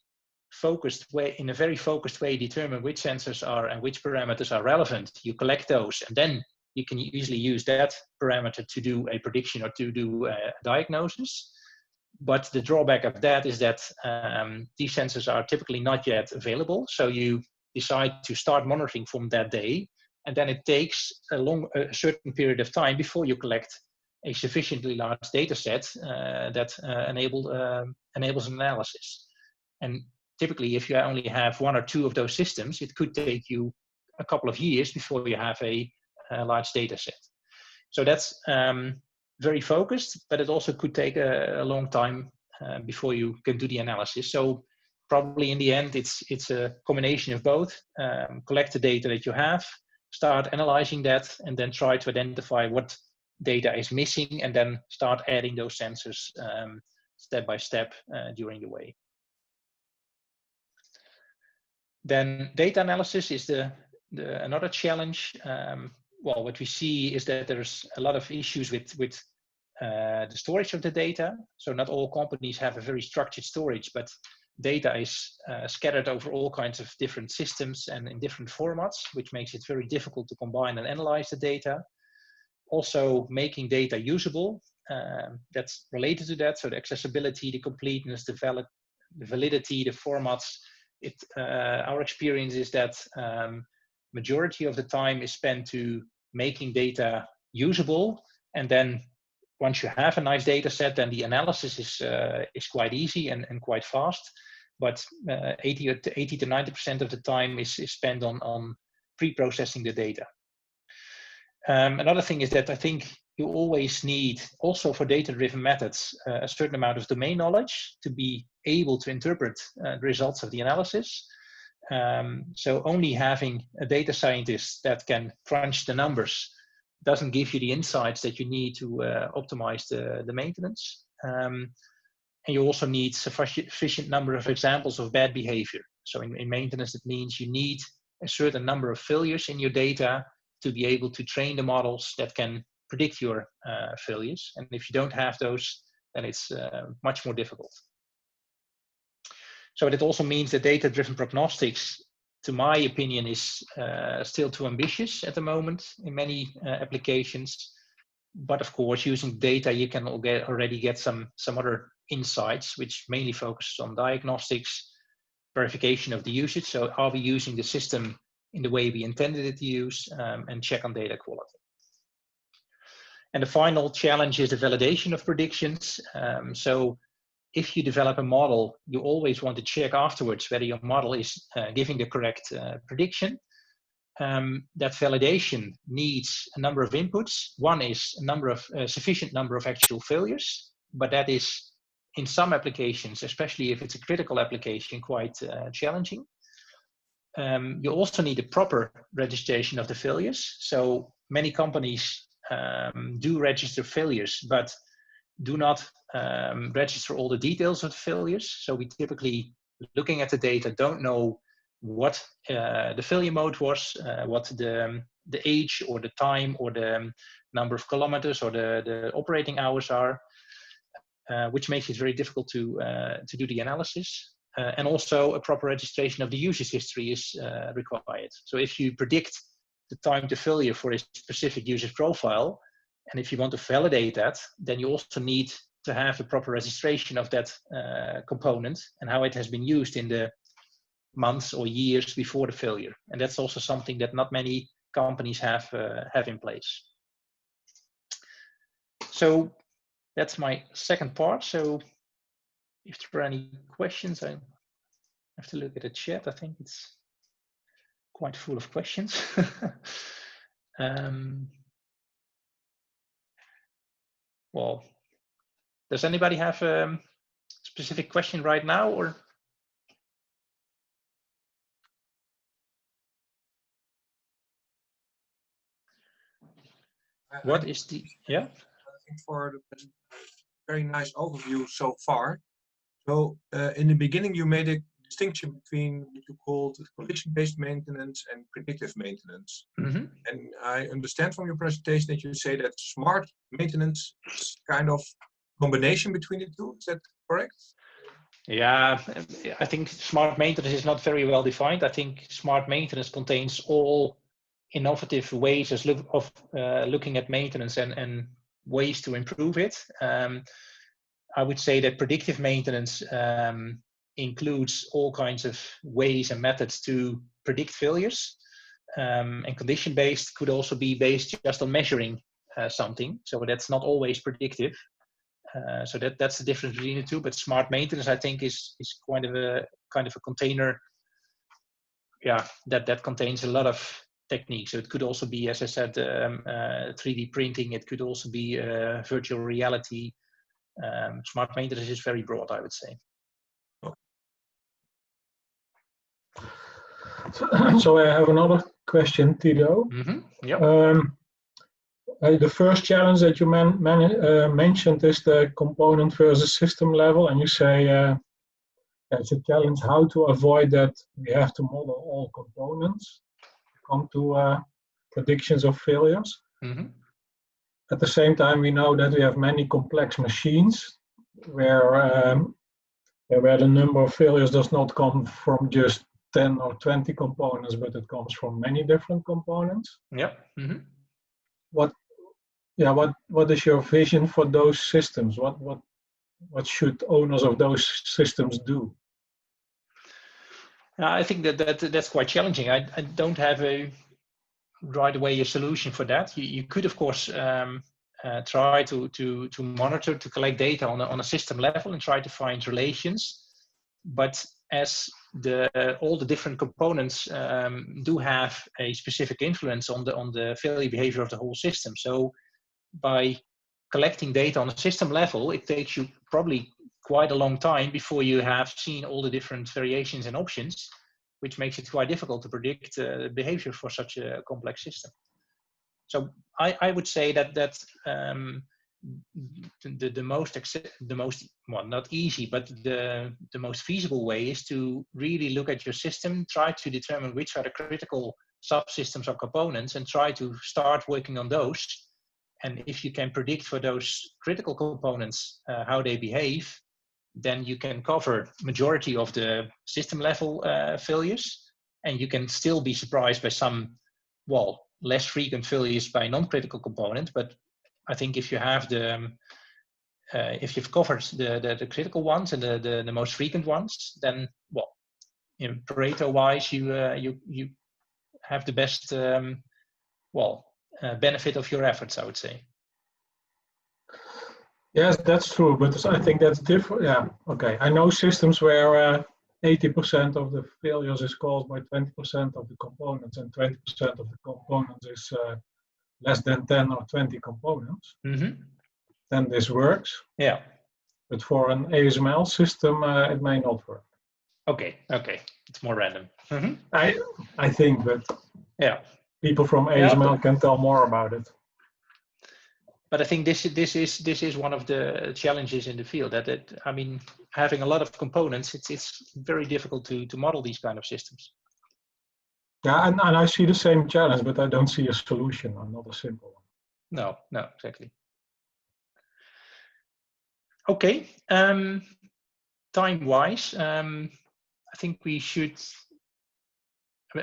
focused way, in a very focused way, determine which sensors are and which parameters are relevant. You collect those, and then you can easily use that parameter to do a prediction or to do a diagnosis. But the drawback of that is that these sensors are typically not yet available. So you decide to start monitoring from that day, and then it takes a certain period of time before you collect a sufficiently large data set that enables an analysis. And typically, if you only have 1 or 2 of those systems, it could take you a couple of years before you have a large data set. So that's very focused, but it also could take a long time before you can do the analysis. So probably in the end, it's a combination of both. Collect the data that you have, start analyzing that, and then try to identify what data is missing, and then start adding those sensors step by step during the way. Then data analysis is another challenge. Well, what we see is that there's a lot of issues with the storage of the data. So not all companies have a very structured storage, but data is scattered over all kinds of different systems and in different formats, which makes it very difficult to combine and analyze the data. Also, making data usable, that's related to that. So the accessibility, the completeness, the validity, the formats. Our experience is that majority of the time is spent to making data usable, and then once you have a nice data set, then the analysis is quite easy and quite fast. But 80 to 90% of the time is spent on pre-processing the data. Another thing is that I think you always need, also for data-driven methods, a certain amount of domain knowledge to be able to interpret the results of the analysis. So only having a data scientist that can crunch the numbers doesn't give you the insights that you need to optimize the maintenance. And you also need sufficient number of examples of bad behavior. So in maintenance, it means you need a certain number of failures in your data to be able to train the models that can predict your failures. And if you don't have those, then it's much more difficult. So it also means that data-driven prognostics, to my opinion, is still too ambitious at the moment in many applications. But of course, using data, you can already get some other insights, which mainly focuses on diagnostics, verification of the usage. So are we using the system in the way we intended it to use, and check on data quality. And the final challenge is the validation of predictions. So if you develop a model, you always want to check afterwards whether your model is giving the correct prediction. That validation needs a number of inputs. One is a sufficient number of actual failures, but that is in some applications, especially if it's a critical application, quite challenging. You also need a proper registration of the failures. So many companies do register failures, but do not register all the details of the failures. So we typically, looking at the data, don't know what the failure mode was, what the age or the time or the number of kilometers or the operating hours are, which makes it very difficult to do the analysis. And also a proper registration of the usage history is required. So if you predict the time to failure for a specific usage profile, and if you want to validate that, then you also need to have a proper registration of that component and how it has been used in the months or years before the failure. And that's also something that not many companies have in place. So that's my second part. So if there are any questions, I have to look at the chat. I think it's quite full of questions. Well, does anybody have a specific question right now, or? What is the, yeah? I think for the very nice overview so far. So in the beginning, you made a distinction between what you called collision-based maintenance and predictive maintenance. Mm-hmm. And I understand from your presentation that you say that smart maintenance is kind of combination between the two. Is that correct? Yeah, I think smart maintenance is not very well defined. I think smart maintenance contains all innovative ways of looking at maintenance and ways to improve it. I would say that predictive maintenance includes all kinds of ways and methods to predict failures. And condition-based could also be based just on measuring something. So that's not always predictive. So that's the difference between the two. But smart maintenance, I think, is kind of a container. Yeah, that contains a lot of techniques. So it could also be, as I said, 3D printing. It could also be virtual reality. Smart maintenance is very broad, I would say. So I have another question, Tiedo. Yep. The first challenge that you mentioned is the component versus system level, and you say it's a challenge how to avoid that we have to model all components to come to predictions of failures. At the same time, we know that we have many complex machines where the number of failures does not come from just 10 or 20 components, but it comes from many different components. Yep. What is your vision for those systems? What should owners of those systems do? I think that's quite challenging. I don't have right away a solution for that. You could, of course, try to monitor, to collect data on a system level and try to find relations. But as all the different components do have a specific influence on the failure behavior of the whole system. So by collecting data on a system level, it takes you probably quite a long time before you have seen all the different variations and options, which makes it quite difficult to predict behavior for such a complex system. So I would say that the most well, not easy, but the most feasible way is to really look at your system, try to determine which are the critical subsystems or components, and try to start working on those. And if you can predict for those critical components how they behave, then you can cover majority of the system level failures, and you can still be surprised by some, well, less frequent failures by non-critical components. But I think if you have if you've covered the critical ones and the most frequent ones, then, well, Pareto-wise, you have the best benefit of your efforts, I would say. Yes, that's true, but I think that's different. Yeah, okay. I know systems where 80% of the failures is caused by 20% of the components, and 20% of the components is less than 10 or 20 components. Then this works. Yeah. But for an ASML system, it may not work. Okay. It's more random. I think, but yeah, people from ASML can tell more about it. But I think this is one of the challenges in the field. I mean, having a lot of components, it's very difficult to model these kind of systems. Yeah, and I see the same challenge, but I don't see a solution, or not a simple one. No, exactly. Okay, time-wise, I think we should.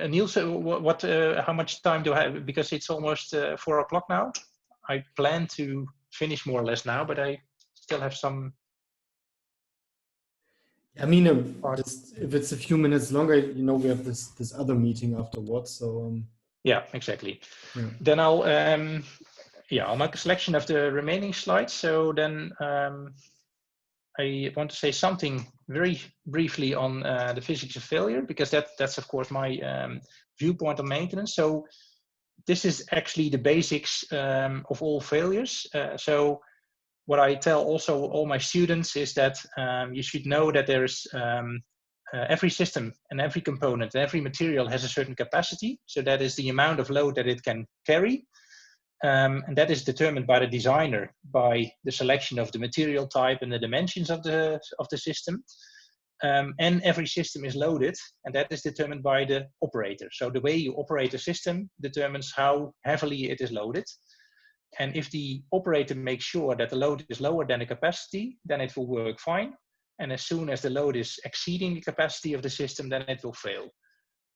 Niels, how much time do I have? Because it's almost 4 o'clock now. I plan to finish more or less now, but I still have some. I mean, if it's a few minutes longer, we have this other meeting afterwards. So yeah, exactly. Yeah. Then I'll make a selection of the remaining slides. So then I want to say something very briefly on the physics of failure, because that's of course my viewpoint on maintenance. So this is actually the basics of all failures. So what I tell also all my students is that you should know that there's every system and every component and every material has a certain capacity. So that is the amount of load that it can carry. And that is determined by the designer by the selection of the material type and the dimensions of the system. And every system is loaded, and that is determined by the operator. So the way you operate a system determines how heavily it is loaded. And if the operator makes sure that the load is lower than the capacity, then it will work fine. And as soon as the load is exceeding the capacity of the system, then it will fail.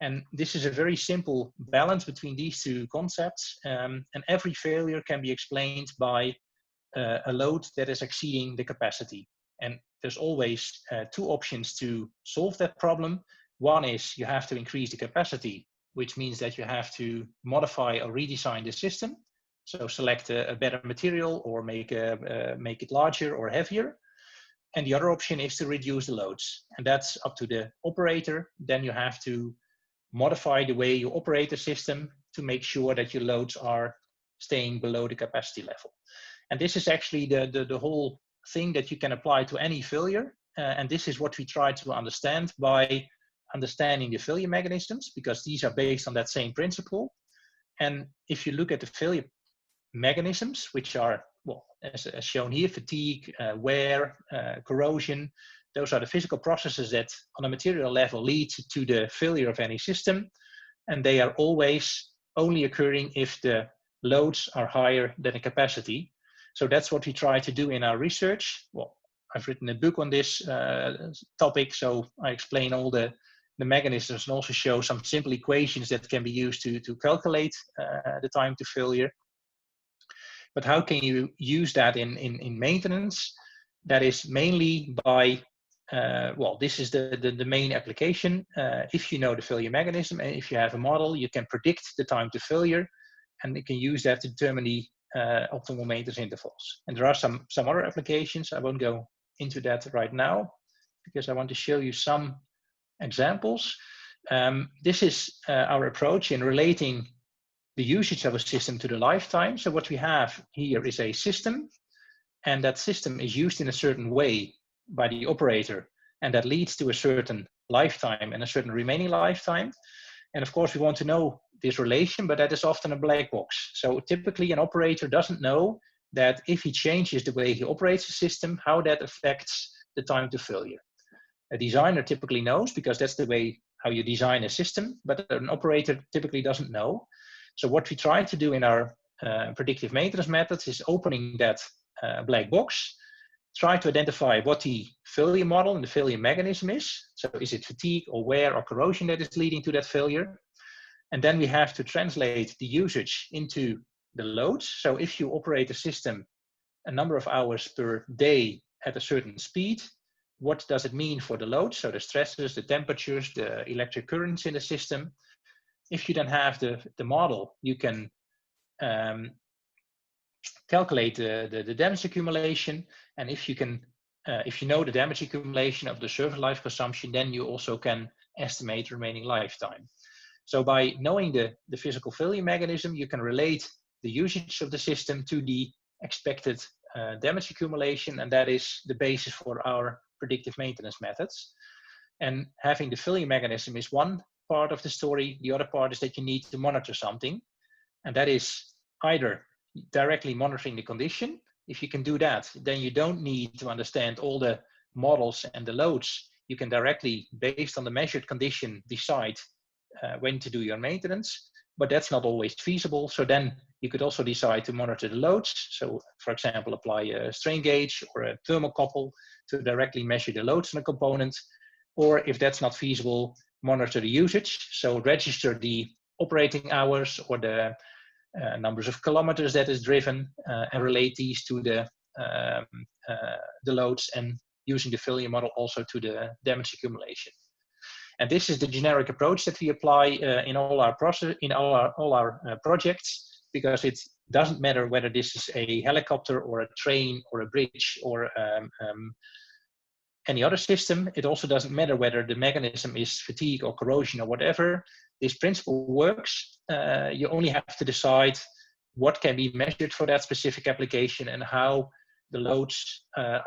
And this is a very simple balance between these two concepts. And every failure can be explained by a load that is exceeding the capacity. And there's always two options to solve that problem. One is you have to increase the capacity, which means that you have to modify or redesign the system. So select a better material or make it larger or heavier. And the other option is to reduce the loads. And that's up to the operator. Then you have to modify the way you operate the system to make sure that your loads are staying below the capacity level. And this is actually the whole thing that you can apply to any failure. And this is what we try to understand by understanding the failure mechanisms, because these are based on that same principle. And if you look at the failure mechanisms, which are, well, as shown here, fatigue, wear, corrosion, those are the physical processes that on a material level lead to the failure of any system. And they are always only occurring if the loads are higher than the capacity. So that's what we try to do in our research. Well, I've written a book on this topic, so I explain all the mechanisms and also show some simple equations that can be used to calculate the time to failure. But how can you use that in maintenance? That is mainly by, well, this is the main application. If you know the failure mechanism, and if you have a model, you can predict the time to failure, and you can use that to determine the optimal maintenance intervals. And there are some other applications. I won't go into that right now because I want to show you some examples. This is our approach in relating the usage of a system to the lifetime. So what we have here is a system, and that system is used in a certain way by the operator, and that leads to a certain lifetime and a certain remaining lifetime. And of course, we want to know this relation, but that is often a black box. So typically an operator doesn't know that if he changes the way he operates the system, how that affects the time to failure. A designer typically knows because that's the way how you design a system, but an operator typically doesn't know. So what we try to do in our predictive maintenance methods is opening that black box, try to identify what the failure model and the failure mechanism is. So is it fatigue or wear or corrosion that is leading to that failure? And then we have to translate the usage into the loads. So if you operate a system a number of hours per day at a certain speed, what does it mean for the load? So the stresses, the temperatures, the electric currents in the system. If you then have the model, you can calculate the damage accumulation. And if you know the damage accumulation of the service life consumption, then you also can estimate remaining lifetime. So by knowing the physical failure mechanism, you can relate the usage of the system to the expected damage accumulation, and that is the basis for our predictive maintenance methods. And having the failure mechanism is one part of the story. The other part is that you need to monitor something, and that is either directly monitoring the condition. If you can do that, then you don't need to understand all the models and the loads. You can directly, based on the measured condition, decide when to do your maintenance, but that's not always feasible. So then you could also decide to monitor the loads. So for example, apply a strain gauge or a thermocouple to directly measure the loads on a component. Or if that's not feasible, monitor the usage. So register the operating hours or the numbers of kilometers that is driven and relate these to the loads, and using the failure model also to the damage accumulation. And this is the generic approach that we apply in all our projects, because it doesn't matter whether this is a helicopter or a train or a bridge or any other system. It also doesn't matter whether the mechanism is fatigue or corrosion or whatever. This principle works. You only have to decide what can be measured for that specific application and how the loads are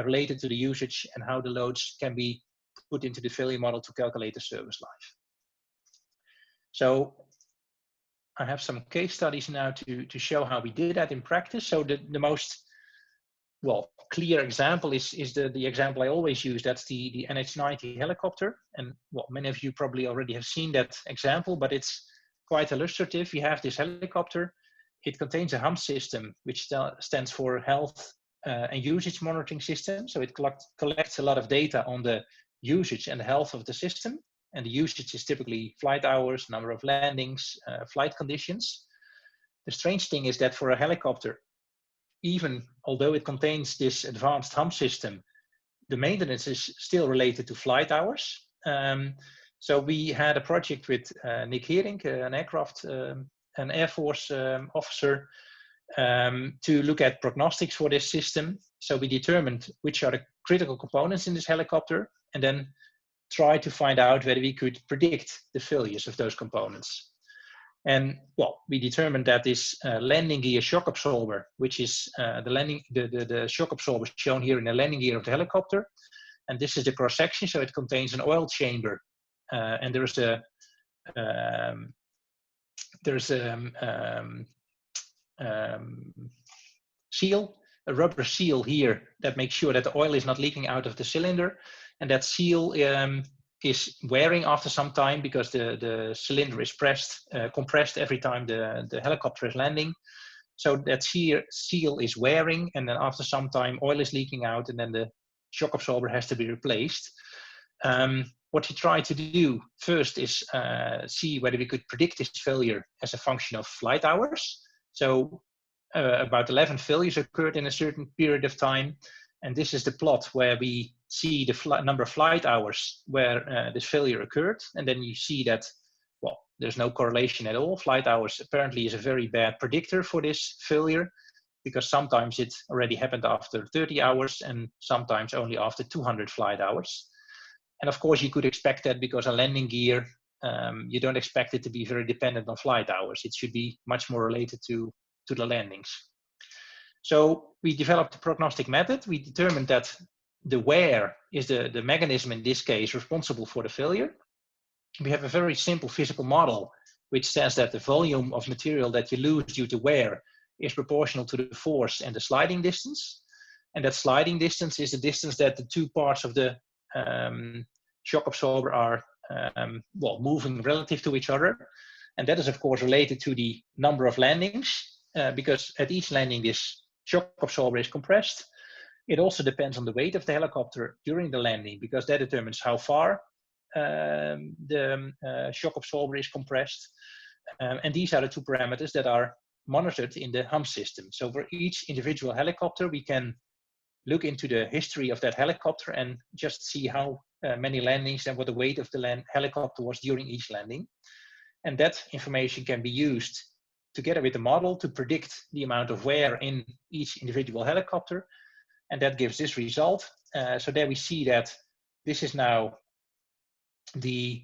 related to the usage, and how the loads can be put into the failure model to calculate the service life. So I have some case studies now to show how we did that in practice. So the most clear example is the example I always use. That's the NH90 helicopter. And many of you probably already have seen that example, but it's quite illustrative. We have this helicopter. It contains a HUM system, which stands for Health, and usage monitoring system. So it collects a lot of data on the usage and the health of the system. And the usage is typically flight hours, number of landings, flight conditions. The strange thing is that for a helicopter, even although it contains this advanced HUM system, the maintenance is still related to flight hours. So we had a project with Nick Hering, an Air Force officer, to look at prognostics for this system. So we determined which are the critical components in this helicopter, and then try to find out whether we could predict the failures of those components. And well, we determined that this landing gear shock absorber, which is the shock absorber shown here in the landing gear of the helicopter, and this is the cross section, so it contains an oil chamber, and there's a seal, a rubber seal here that makes sure that the oil is not leaking out of the cylinder, and that seal is wearing after some time because the cylinder is compressed every time the helicopter is landing. So that seal is wearing, and then after some time oil is leaking out, and then the shock absorber has to be replaced. What we tried to do first is see whether we could predict this failure as a function of flight hours. So about 11 failures occurred in a certain period of time. And this is the plot where we see the number of flight hours where this failure occurred. And then you see that, well, there's no correlation at all. Flight hours apparently is a very bad predictor for this failure, because sometimes it already happened after 30 hours and sometimes only after 200 flight hours. And of course, you could expect that because a landing gear, you don't expect it to be very dependent on flight hours. It should be much more related to the landings. So we developed a prognostic method. We determined that the wear is the mechanism in this case responsible for the failure. We have a very simple physical model which says that the volume of material that you lose due to wear is proportional to the force and the sliding distance. And that sliding distance is the distance that the two parts of the shock absorber are moving relative to each other. And that is of course related to the number of landings, because at each landing this shock absorber is compressed. It also depends on the weight of the helicopter during the landing, because that determines how far the shock absorber is compressed. And these are the two parameters that are monitored in the HUM system. So for each individual helicopter, we can look into the history of that helicopter and just see how many landings and what the weight of the helicopter was during each landing. And that information can be used together with the model to predict the amount of wear in each individual helicopter. And that gives this result. So there we see that this is now the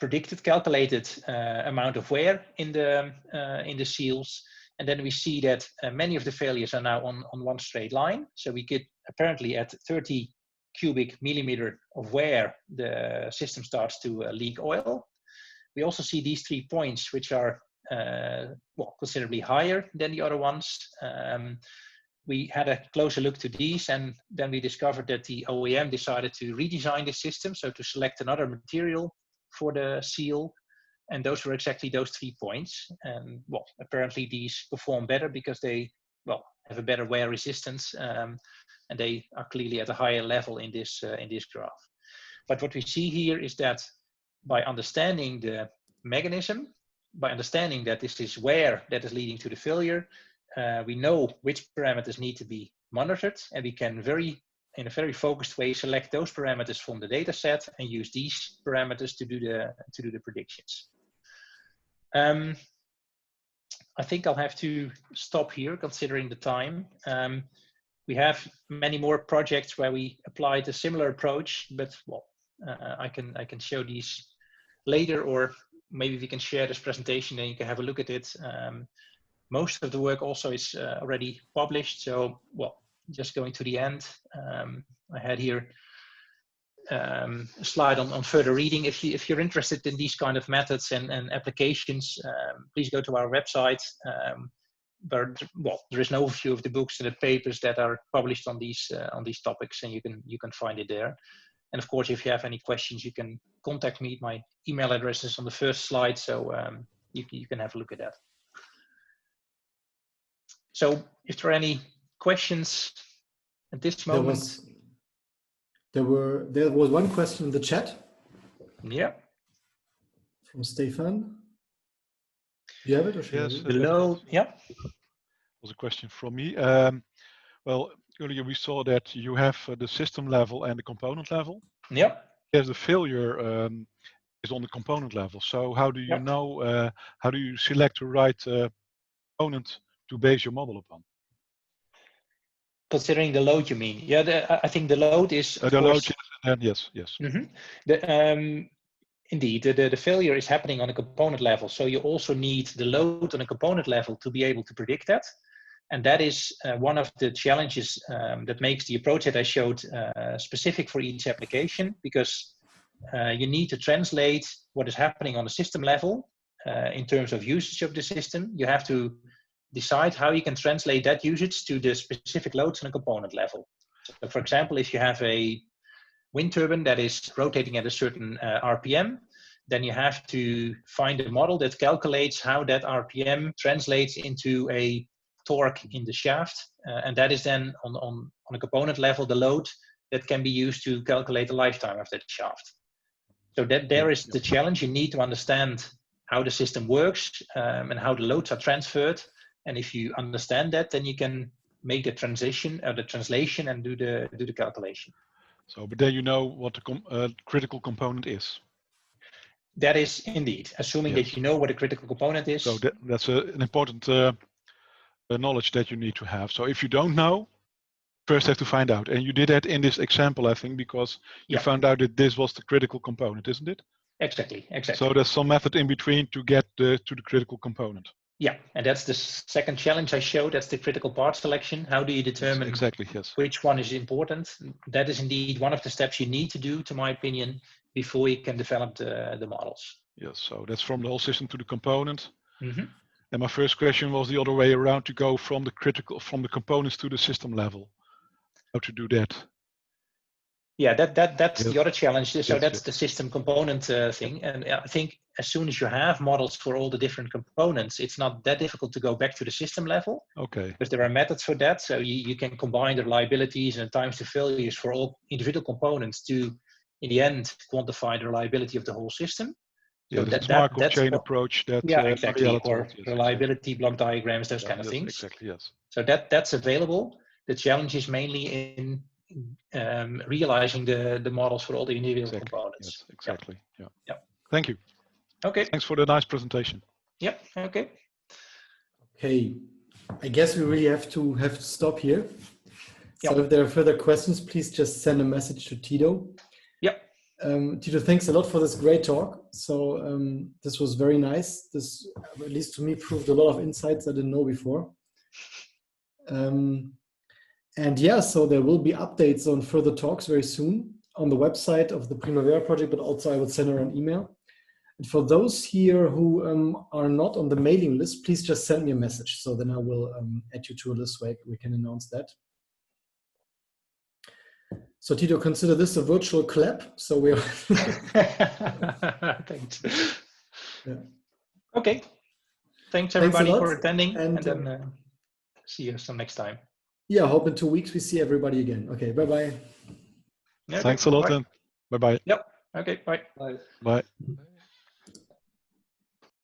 predicted calculated amount of wear in the seals. And then we see that many of the failures are now on one straight line. So we get apparently at 30 cubic millimeter of wear, the system starts to leak oil. We also see these 3 points, which are considerably higher than the other ones. We had a closer look to these, and then we discovered that the OEM decided to redesign the system, so to select another material for the seal, and those were exactly those 3 points. And well, apparently these perform better because they have a better wear resistance, and they are clearly at a higher level in this graph. But what we see here is that by understanding the mechanism, by understanding that this is wear that is leading to the failure, we know which parameters need to be monitored, and we can in a very focused way select those parameters from the data set and use these parameters to do the predictions. I think I'll have to stop here considering the time. We have many more projects where we applied a similar approach, but I can show these later, or maybe we can share this presentation and you can have a look at it. Most of the work also is already published. So, just going to the end, I had here a slide on further reading. If you're interested in these kind of methods and applications, please go to our website. But there is an overview of the books and the papers that are published on these topics, and you can find it there. And of course, if you have any questions, you can contact me. My email address is on the first slide, so you can have a look at that. So if there are any questions, at this moment. There was one question in the chat. Yeah. From Stefan. Do you have it or should yes, I read? Below, yeah. Was a question from me. Well, earlier we saw that you have the system level and the component level. Yeah. Yes, the failure is on the component level. So how do you Yep. know, how do you select the right component to base your model upon? Considering the load, you mean? Yeah, I think the load is, of the course, load, and yes. Indeed, the failure is happening on a component level. So you also need the load on a component level to be able to predict that. And that is one of the challenges that makes the approach that I showed specific for each application, because you need to translate what is happening on the system level in terms of usage of the system. You have to decide how you can translate that usage to the specific loads on a component level. So for example, if you have a wind turbine that is rotating at a certain RPM, then you have to find a model that calculates how that RPM translates into a torque in the shaft. And that is then on a component level, the load that can be used to calculate the lifetime of that shaft. So that there is the challenge. You need to understand how the system works and how the loads are transferred. And if you understand that, then you can make the transition or the translation and do the calculation. So, but then you know what the critical component is. That is indeed, assuming that you know what a critical component is. So that's an important knowledge that you need to have. So if you don't know, first have to find out. And you did that in this example, I think, because you found out that this was the critical component, isn't it? Exactly. So there's some method in between to get to the critical component. Yeah, and that's the second challenge I showed. That's the critical part selection. How do you determine which one is important? That is indeed one of the steps you need to do, to my opinion, before you can develop the models. Yes, so that's from the whole system to the component. Mm-hmm. And my first question was the other way around, to go from the components to the system level. How to do that? Yeah, that's the other challenge. So that's the system component thing. And I think as soon as you have models for all the different components, it's not that difficult to go back to the system level. Okay. Because there are methods for that. So you can combine the reliabilities and times to failures for all individual components to, in the end, quantify the reliability of the whole system. So that's Markov chain approach. That exactly. Or reliability block diagrams, those kind of things. Exactly. Yes. So that's available. The challenge is mainly in realizing the models for all the individual components. Yes, exactly. Yeah. Thank you. Okay. Thanks for the nice presentation. Yep. Okay. Okay. I guess we really have to stop here. So if there are further questions, please just send a message to Tiedo. Yep. Tiedo, thanks a lot for this great talk. So this was very nice. This, at least to me, proved a lot of insights I didn't know before. And yeah, so there will be updates on further talks very soon on the website of the PrimaVera project, but also I will send her an email. And for those here who are not on the mailing list, please just send me a message. So then I will add you to a list where we can announce that. So Tiedo, consider this a virtual clap. So we are. Thanks. Yeah. Okay. Thanks everybody for attending, and then see you some next time. Yeah, hope in 2 weeks we see everybody again. Okay, bye-bye. Okay, thanks a lot, and bye-bye. Yep. Okay, bye. Bye.